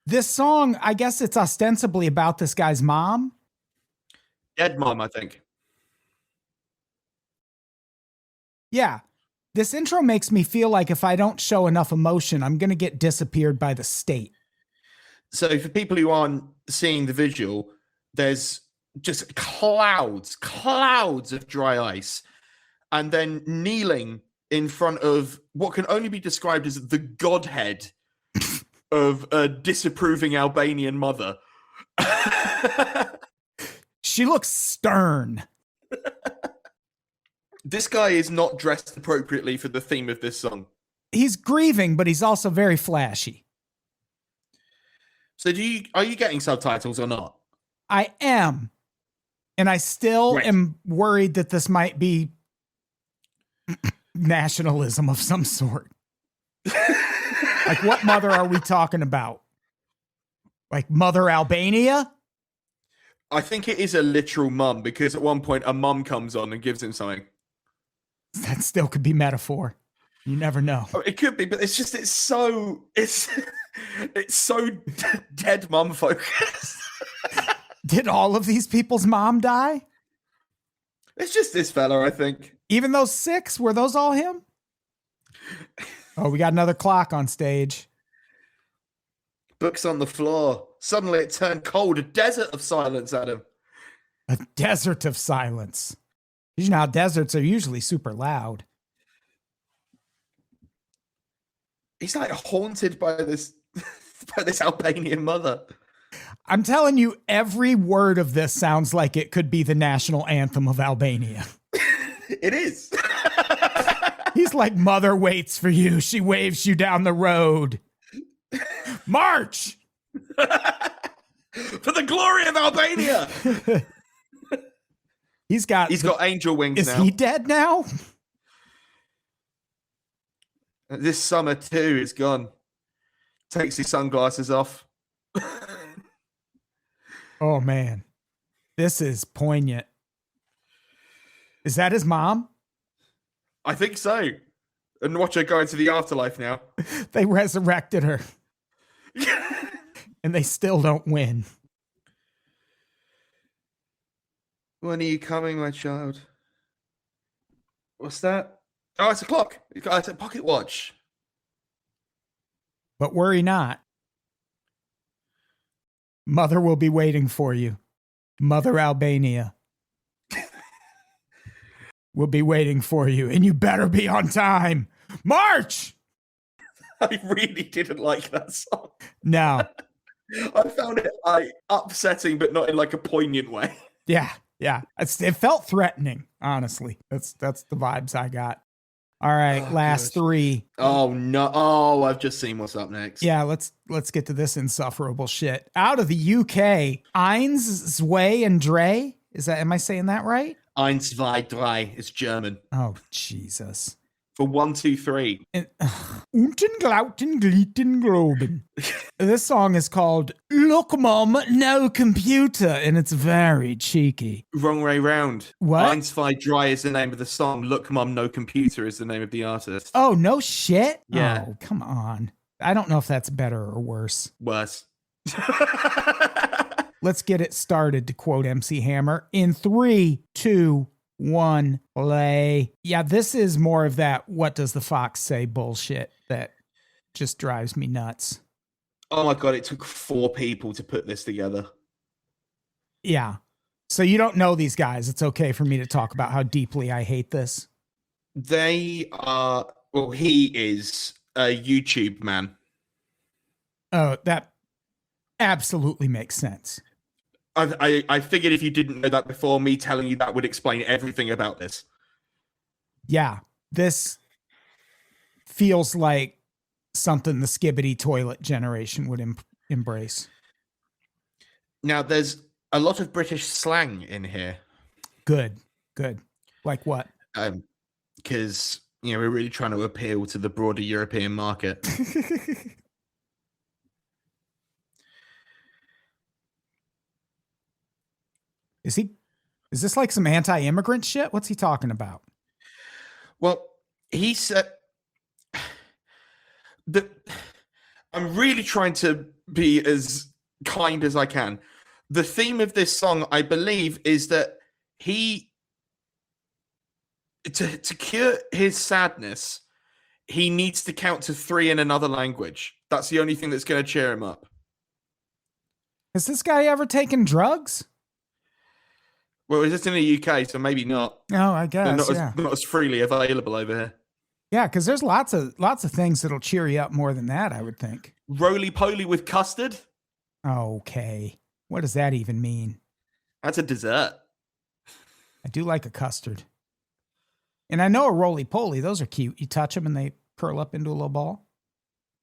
B: This song, I guess it's ostensibly about this guy's mom.
C: Dead mom, I think.
B: Yeah. This intro makes me feel like if I don't show enough emotion, I'm going to get disappeared by the state.
C: So for people who aren't seeing the visual, there's just clouds of dry ice. And then kneeling in front of what can only be described as the godhead of a disapproving Albanian mother.
B: She looks stern.
C: This guy is not dressed appropriately for the theme of this song.
B: He's grieving, but he's also very flashy.
C: So are you getting subtitles or not?
B: I am. And I still am worried that this might be nationalism of some sort. Like, what mother are we talking about? Like Mother Albania?
C: I think it is a literal mum, because at one point a mum comes on and gives him something.
B: That still could be metaphor. You never know.
C: Oh, it could be, but it's so dead mum focused.
B: Did all of these people's mom die?
C: It's just this fella, I think.
B: Even those 6, were those all him? Oh, we got another clock on stage.
C: Books on the floor. Suddenly it turned cold. A desert of silence, Adam.
B: A desert of silence. You know how deserts are usually super loud.
C: He's like haunted by this Albanian mother.
B: I'm telling you, every word of this sounds like it could be the national anthem of Albania.
C: It is.
B: He's like, mother waits for you. She waves you down the road. March!
C: For the glory of Albania!
B: He's got
C: angel wings now.
B: Is he dead now?
C: This summer too is gone. Takes his sunglasses off.
B: Oh, man. This is poignant. Is that his mom?
C: I think so. And watch her go into the afterlife now.
B: They resurrected her. And they still don't win.
C: When are you coming, my child? What's that? Oh, it's a clock. It's a pocket watch.
B: But worry not. Mother will be waiting for you. Mother Albania will be waiting for you, and you better be on time. March!
C: I really didn't like that song.
B: No.
C: I found it upsetting, but not in like a poignant way.
B: Yeah. It felt threatening, honestly. That's the vibes I got. All right, last three.
C: Oh no! Oh, I've just seen what's up next.
B: Yeah, let's get to this insufferable shit. Out of the UK, Eins, Zwei, and Drei. Am I saying that right?
C: Eins, zwei, drei. It's German.
B: Oh, Jesus.
C: For 1, 2, 3.
B: Unten, glauten, glieten, globen. This song is called Look Mom, No Computer, and it's very cheeky.
C: Wrong way round.
B: What?
C: Eins, zwei, drei is the name of the song. Look Mum, No Computer is the name of the artist.
B: Oh, no shit?
C: Yeah.
B: Oh, come on. I don't know if that's better or worse.
C: Worse.
B: Let's get it started, to quote MC Hammer. In 3, 2, 1, play. Yeah, this is more of that what does the fox say bullshit that just drives me nuts.
C: Oh my God, it took 4 people to put this together.
B: Yeah. So you don't know these guys. It's okay for me to talk about how deeply I hate this.
C: They are, well, he is a YouTube man.
B: Oh, that absolutely makes sense.
C: I figured if you didn't know that before, me telling you that would explain everything about this.
B: Yeah, this feels like something the skibbity toilet generation would embrace.
C: Now, there's a lot of British slang in here.
B: Good. Like what?
C: Because, we're really trying to appeal to the broader European market. Is this like some anti-immigrant shit? What's he talking about? Well, he said that I'm really trying to be as kind as I can. The theme of this song, I believe, is that he, to cure his sadness, he needs to count to 3 in another language. That's the only thing that's going to cheer him up.
B: Has this guy ever taken drugs?
C: Well, it's just in the UK, so maybe not.
B: Oh, I guess,
C: not as freely available over here.
B: Yeah, because there's lots of things that'll cheer you up more than that, I would think.
C: Roly-poly with custard?
B: Okay. What does that even mean?
C: That's a dessert.
B: I do like a custard. And I know a roly-poly. Those are cute. You touch them and they curl up into a little ball.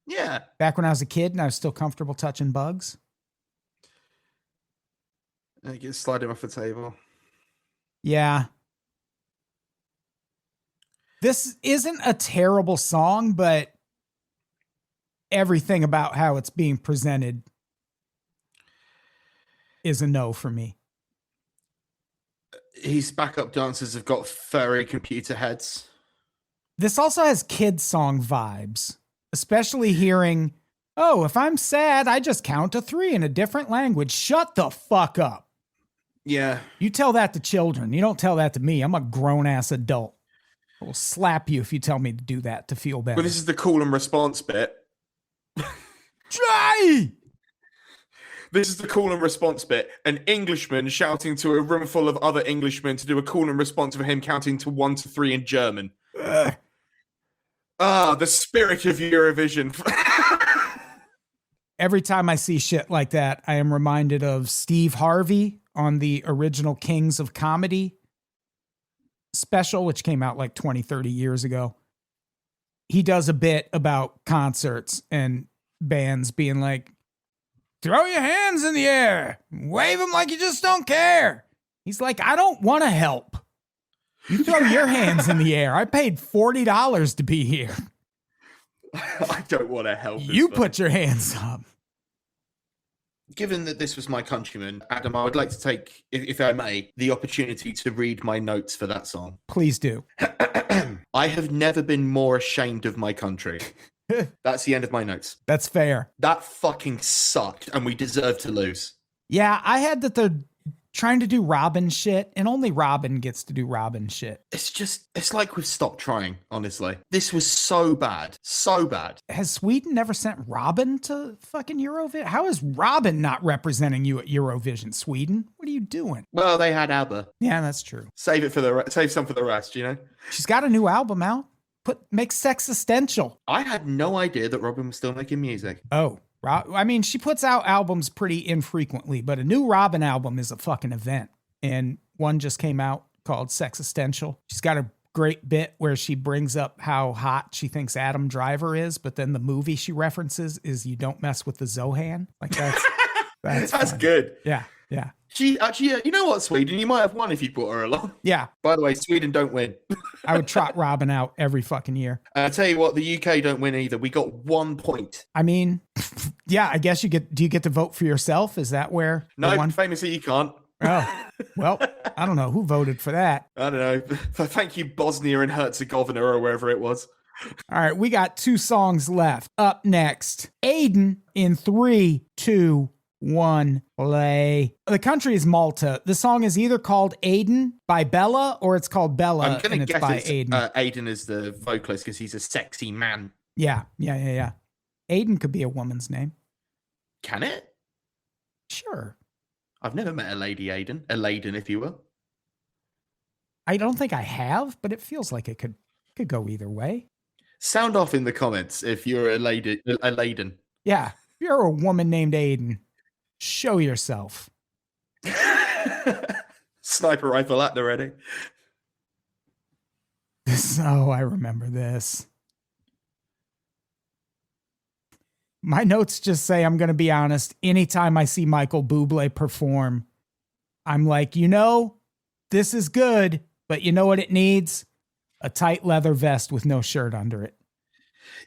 C: Yeah.
B: Back when I was a kid and I was still comfortable touching bugs.
C: And you can slide him off the table.
B: Yeah. This isn't a terrible song, but everything about how it's being presented is a no for me.
C: His backup dancers have got furry computer heads.
B: This also has kid song vibes, especially hearing, oh, if I'm sad, I just count to 3 in a different language. Shut the fuck up.
C: Yeah.
B: You tell that to children. You don't tell that to me. I'm a grown-ass adult. I will slap you if you tell me to do that to feel better.
C: Well, this is the call and response bit.
B: Try!
C: This is the call and response bit. An Englishman shouting to a room full of other Englishmen to do a call and response for him counting to 1 to 3 in German. The spirit of Eurovision.
B: Every time I see shit like that, I am reminded of Steve Harvey on the original Kings of Comedy special, which came out like 20, 30 years ago. He does a bit about concerts and bands being like, throw your hands in the air, wave them like you just don't care. He's like, I don't want to help. You throw your hands in the air. I paid $40 to be here.
C: I don't want to help.
B: You put your hands up.
C: Given that this was my countryman, Adam, I would like to take, if I may, the opportunity to read my notes for that song.
B: Please do.
C: I have never been more ashamed of my country. That's the end of my notes.
B: That's fair.
C: That fucking sucked, and we deserve to lose.
B: Yeah, I had that they're trying to do Robin shit, and only Robin gets to do Robin shit.
C: It's like we've stopped trying, honestly. This was so bad. So bad.
B: Has Sweden never sent Robin to fucking Eurovision? How is Robin not representing you at Eurovision, Sweden? What are you doing?
C: Well, they had ABBA.
B: Yeah, that's true.
C: Save some for the rest, you know?
B: She's got a new album out. Make sex essential.
C: I had no idea that Robin was still making music.
B: Oh, I mean, she puts out albums pretty infrequently, but a new Robin album is a fucking event. And one just came out called Sex Essential. She's got a great bit where she brings up how hot she thinks Adam Driver is, but then the movie she references is You Don't Mess with the Zohan. Like that's funny.
C: good.
B: Yeah.
C: She actually, you know what, Sweden? You might have won if you brought her along.
B: Yeah.
C: By the way, Sweden don't win.
B: I would trot Robin out every fucking year.
C: And I tell you what, the UK don't win either. We got 1 point.
B: I mean, yeah, I guess do you get to vote for yourself? Is that where?
C: No, famously you can't.
B: Oh, well, I don't know who voted for that.
C: I don't know. Thank you, Bosnia and Herzegovina or wherever it was.
B: All right, we got 2 songs left. Up next, Aiden in 3, 2, 1, play. The country is Malta. The song is either called Aiden by Bella or it's called Bella
C: I'm going
B: and
C: to
B: it's
C: guess
B: by
C: it's,
B: Aiden.
C: Aiden is the vocalist because he's a sexy man.
B: Yeah. Aiden could be a woman's name.
C: Can it?
B: Sure.
C: I've never met a lady Aiden. A Laden, if you will.
B: I don't think I have, but it feels like it could go either way.
C: Sound off in the comments if you're a lady, a Laden.
B: Yeah. If you're a woman named Aiden, show yourself.
C: Sniper rifle at the ready.
B: Oh, I remember this. My notes just say, I'm going to be honest, anytime I see Michael Bublé perform, I'm like, this is good, but you know what it needs? A tight leather vest with no shirt under it.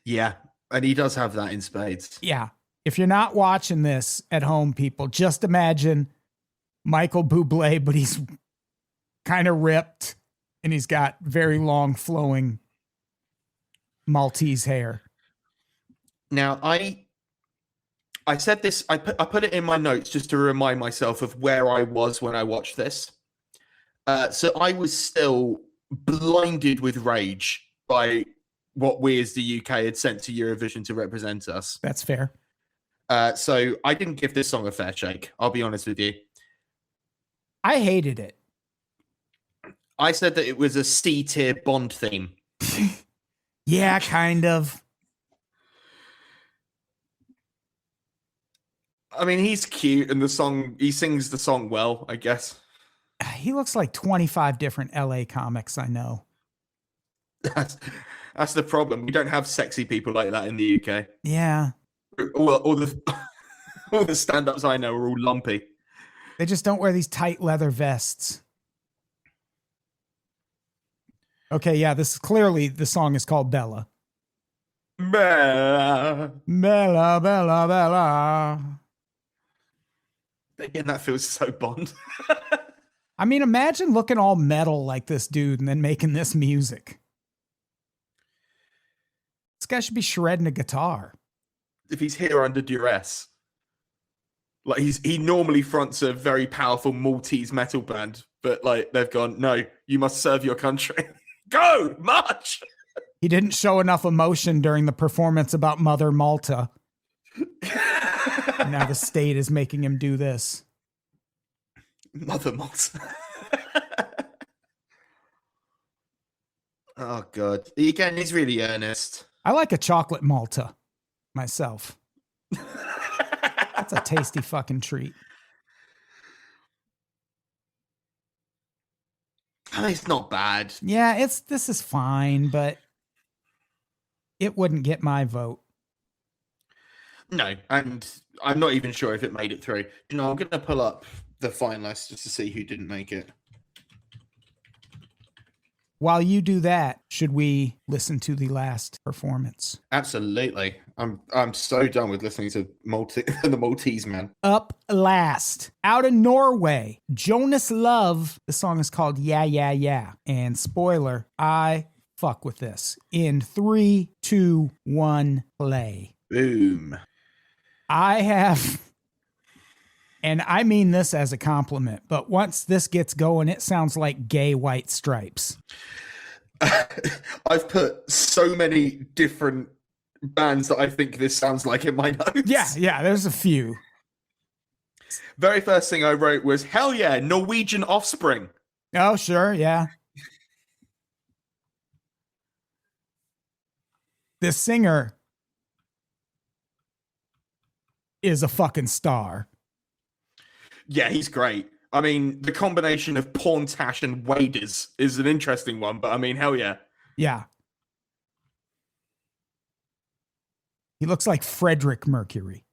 C: Yeah, and he does have that in spades.
B: Yeah. If you're not watching this at home, people, just imagine Michael Bublé, but he's kind of ripped and he's got very long flowing Maltese hair.
C: Now, I said this, I put it in my notes just to remind myself of where I was when I watched this. So I was still blinded with rage by what we as the UK had sent to Eurovision to represent us.
B: That's fair.
C: So I didn't give this song a fair shake. I'll be honest with you.
B: I hated it.
C: I said that it was a C-tier Bond theme.
B: Yeah, kind of.
C: I mean, he's cute and he sings the song well, I guess.
B: He looks like 25 different LA comics I know.
C: That's the problem. We don't have sexy people like that in the UK.
B: Yeah.
C: All the stand-ups I know are all lumpy.
B: They just don't wear these tight leather vests. Okay, yeah, this is clearly, the song is called Bella.
C: Bella.
B: Bella, Bella, Bella.
C: Again, that feels so Bond.
B: I mean, imagine looking all metal like this dude and then making this music. This guy should be shredding a guitar.
C: If he's here under duress. Like he normally fronts a very powerful Maltese metal band, but like they've gone, no, you must serve your country. Go, march!
B: He didn't show enough emotion during the performance about Mother Malta. Now the state is making him do this.
C: Mother Malta. Oh, God. Again, he's really earnest.
B: I like a chocolate Malta myself. That's a tasty fucking treat.
C: It's not bad.
B: Yeah, this is fine, but it wouldn't get my vote.
C: No, and I'm not even sure if it made it through. I'm going to pull up the finalists just to see who didn't make it.
B: While you do that, should we listen to the last performance?
C: Absolutely. I'm so done with listening to the Maltese man.
B: Up last, out of Norway, Jonas Love. The song is called Yeah, Yeah, Yeah. And spoiler, I fuck with this. In 3, 2, 1, play.
C: Boom.
B: I have, and I mean this as a compliment, but once this gets going, it sounds like Gay White Stripes.
C: I've put so many different bands that I think this sounds like in my notes.
B: Yeah, there's a few.
C: Very first thing I wrote was, hell yeah, Norwegian Offspring.
B: Oh, sure, yeah. This singer is a fucking star.
C: Yeah, he's great. I mean, the combination of Porntash and waders is an interesting one, but I mean, hell yeah.
B: Yeah. He looks like Frederick Mercury.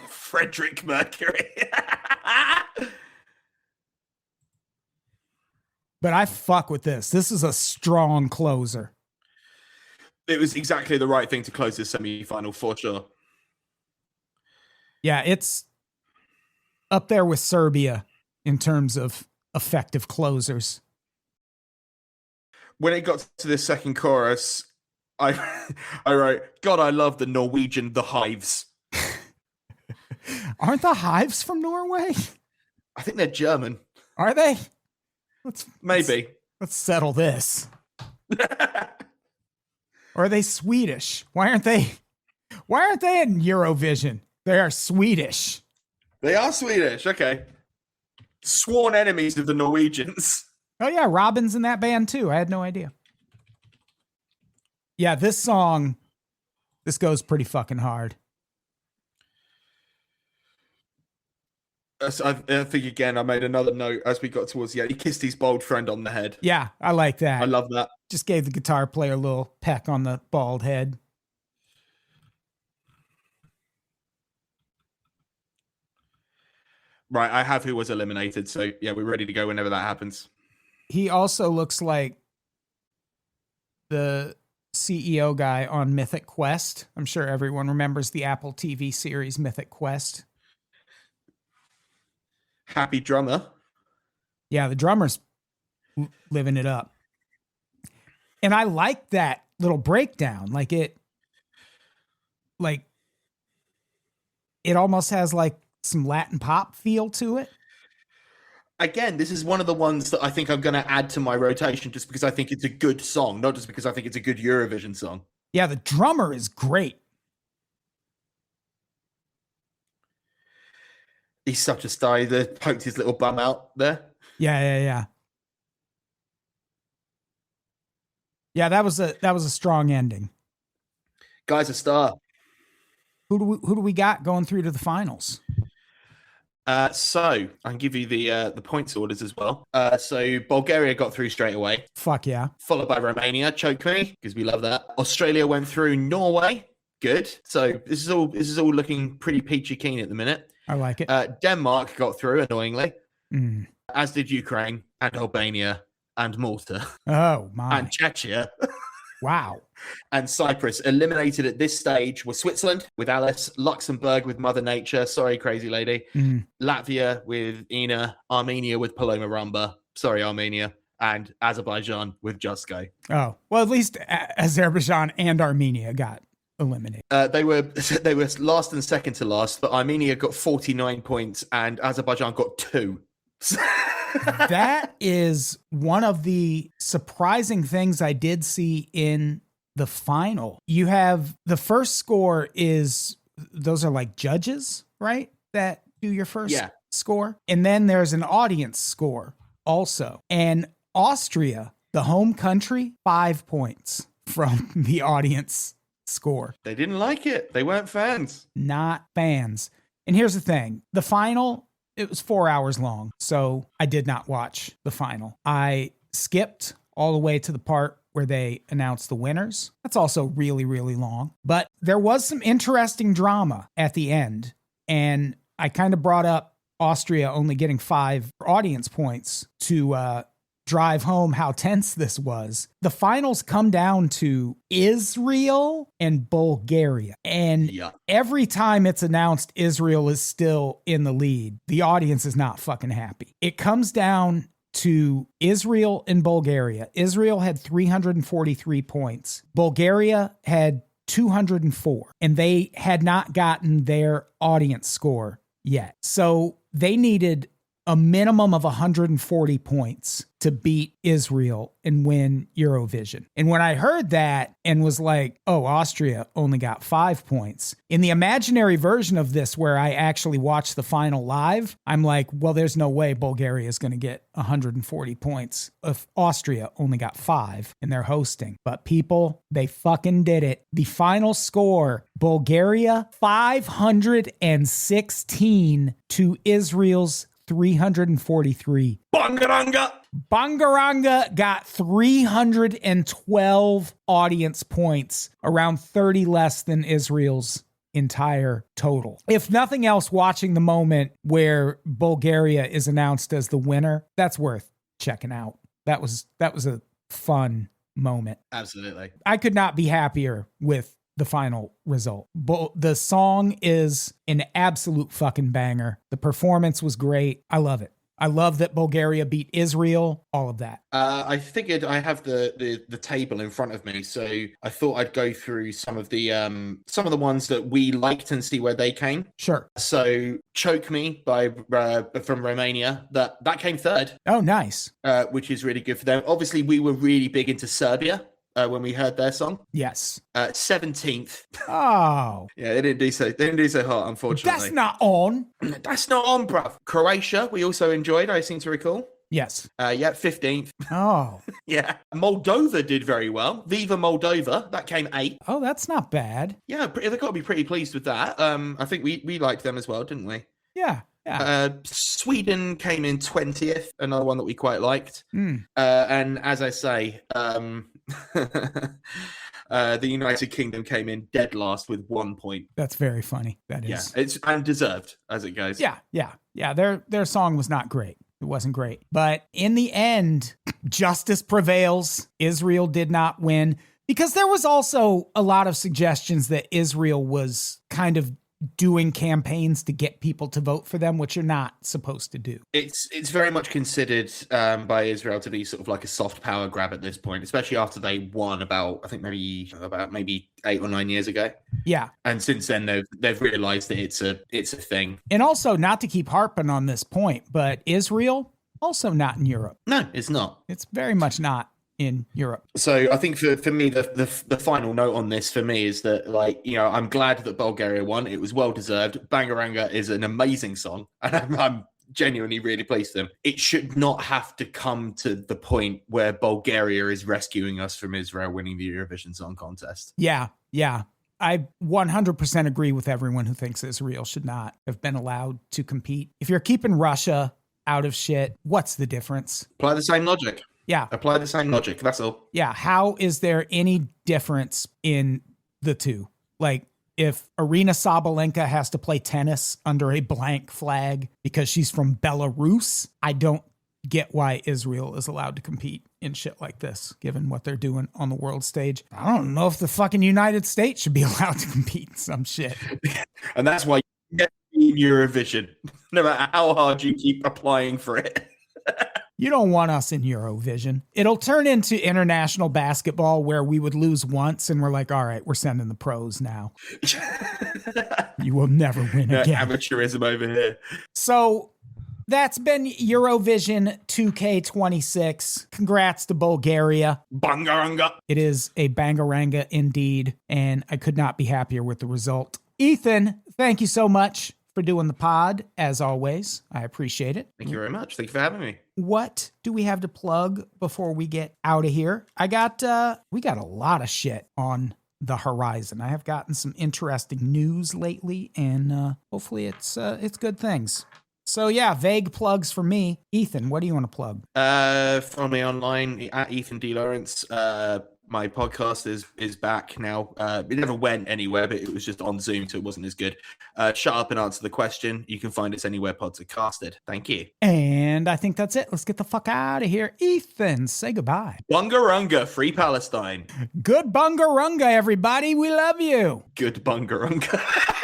C: Frederick Mercury.
B: But I fuck with this. This is a strong closer.
C: It was exactly the right thing to close this semi-final for sure.
B: Yeah, it's up there with Serbia in terms of effective closers.
C: When it got to the second chorus, I wrote, God, I love the Norwegian The Hives.
B: Aren't the Hives from Norway?
C: I think they're German.
B: Are they?
C: Maybe.
B: Let's settle this. Or are they Swedish? Why aren't they in Eurovision? They are Swedish.
C: They are Swedish. Okay. Sworn enemies of the Norwegians.
B: Oh yeah, Robin's in that band too. I had no idea. Yeah, this goes pretty fucking hard.
C: I think again, I made another note as we got towards the end. He kissed his bald friend on the head.
B: Yeah, I like that.
C: I love that.
B: Just gave the guitar player a little peck on the bald head.
C: Right, I have who was eliminated. So yeah, we're ready to go whenever that happens.
B: He also looks like the CEO guy on Mythic Quest. I'm sure everyone remembers the Apple TV series Mythic Quest.
C: Happy drummer.
B: Yeah, the drummer's living it up. And I like that little breakdown. Like it almost has like some Latin pop feel to it.
C: Again, this is one of the ones that I think I'm going to add to my rotation just because I think it's a good song, not just because I think it's a good Eurovision song.
B: Yeah, the drummer is great.
C: He's such a star. He poked his little bum out there.
B: Yeah. Yeah, that was a strong ending.
C: Guy's a star.
B: Who do we got going through to the finals?
C: So I can give you the points orders as well. So Bulgaria got through straight away.
B: Fuck yeah.
C: Followed by Romania, choke me, because we love that. Australia went through Norway. Good. So this is all looking pretty peachy keen at the minute.
B: I like it.
C: Denmark got through, annoyingly. As did Ukraine and Albania and Malta.
B: Oh, my.
C: And Czechia.
B: Wow.
C: And Cyprus. Eliminated at this stage were Switzerland with Alice, Luxembourg with Mother Nature, sorry, crazy lady, Latvia with Ina, Armenia with Paloma Rumba, sorry, Armenia, and Azerbaijan with Just Go.
B: Oh, well, at least Azerbaijan and Armenia got eliminated.
C: They were last and second to last, but Armenia got 49 points and Azerbaijan got 2.
B: That is one of the surprising things I did see in the final. You have the first score those are like judges, right? That do your first score. And then there's an audience score also. And Austria, the home country, 5 points from the audience score.
C: They didn't like it. They weren't fans.
B: Not fans. And here's the thing. The final, it was 4 hours long, so I did not watch the final. I skipped all the way to the part where they announced the winners. That's also really, really long. But there was some interesting drama at the end, and I kind of brought up Austria only getting 5 audience points to drive home how tense this was. The finals come down to Israel and Bulgaria. And every time it's announced Israel is still in the lead, the audience is not fucking happy. It comes down to Israel and Bulgaria. Israel had 343 points. Bulgaria had 204, and they had not gotten their audience score yet. So they needed a minimum of 140 points to beat Israel and win Eurovision. And when I heard that and was like, oh, Austria only got 5 points. In the imaginary version of this, where I actually watched the final live, I'm like, well, there's no way Bulgaria is going to get 140 points if Austria only got 5 and they're hosting. But people, they fucking did it. The final score, Bulgaria 516 to Israel's 343.
C: Bangaranger!
B: Bangaranga got 312 audience points, around 30 less than Israel's entire total. If nothing else, watching the moment where Bulgaria is announced as the winner, that's worth checking out. That was a fun moment.
C: Absolutely.
B: I could not be happier with the final result. The song is an absolute fucking banger. The performance was great. I love it. I love that Bulgaria beat Israel, all of that.
C: I figured I have the table in front of me, so I thought I'd go through some of the ones that we liked and see where they came.
B: Sure.
C: So "Choke Me" from Romania, that came third.
B: Oh, nice.
C: Which is really good for them. Obviously, we were really big into Serbia when we heard their song.
B: Yes.
C: 17th.
B: Oh.
C: Yeah, they didn't do so hot, unfortunately.
B: That's not on.
C: That's not on, bruv. Croatia, we also enjoyed, I seem to recall.
B: Yes.
C: 15th.
B: Oh.
C: Yeah. Moldova did very well. Viva Moldova, that came 8th.
B: Oh, that's not bad.
C: Yeah, they've got to be pretty pleased with that. I think we liked them as well, didn't we?
B: Yeah.
C: Sweden came in 20th, another one that we quite liked. And as I say, the United Kingdom came in dead last with 1 point.
B: That's very funny. That is.
C: Yeah, it's undeserved as it goes.
B: Yeah. Their song was not great. It wasn't great. But in the end, justice prevails. Israel did not win because there was also a lot of suggestions that Israel was kind of doing campaigns to get people to vote for them, which you're not supposed to do.
C: It's very much considered by Israel to be sort of like a soft power grab at this point, especially after they won about maybe 8 or 9 years ago.
B: Yeah.
C: And since then they've realized that it's a thing.
B: And also, not to keep harping on this point, but Israel also not in Europe.
C: No, it's not.
B: It's very much not in Europe.
C: So I think for me, the final note on this for me is that, like, you know, I'm glad that Bulgaria won. It was well deserved. Bangaranger is an amazing song, and I'm genuinely really pleased with them. It should not have to come to the point where Bulgaria is rescuing us from Israel winning the Eurovision Song Contest.
B: Yeah. I 100% agree with everyone who thinks Israel should not have been allowed to compete. If you're keeping Russia out of shit, what's the difference?
C: Apply the same logic.
B: Yeah.
C: Apply the same logic. That's all.
B: Yeah. How is there any difference in the two? Like, if Arina Sabalenka has to play tennis under a blank flag because she's from Belarus, I don't get why Israel is allowed to compete in shit like this, given what they're doing on the world stage. I don't know if the fucking United States should be allowed to compete in some shit.
C: And that's why you get in Eurovision, no matter how hard you keep applying for it.
B: You don't want us in Eurovision. It'll turn into international basketball where we would lose once and we're like, all right, we're sending the pros now. You will never win again.
C: Amateurism over here.
B: So that's been Eurovision 2K26. Congrats to Bulgaria.
C: Bangaranga.
B: It is a bangaranga indeed, and I could not be happier with the result. Ethan, thank you so much for doing the pod, as always. I appreciate it.
C: Thank you very much. Thank you for having me.
B: What do we have to plug before we get out of here? We got a lot of shit on the horizon. I have gotten some interesting news lately, and hopefully it's good things. So yeah, vague plugs for me. Ethan, what do you want to plug?
C: Follow me online at Ethan D. Lawrence. My podcast is back now. It never went anywhere, but it was just on Zoom, so it wasn't as good. Shut up and answer the question. You can find us anywhere pods are casted. Thank you.
B: And I think that's it. Let's get the fuck out of here. Ethan, say goodbye.
C: Bungarunga, free Palestine.
B: Good bungarunga, everybody. We love you.
C: Good bungarunga.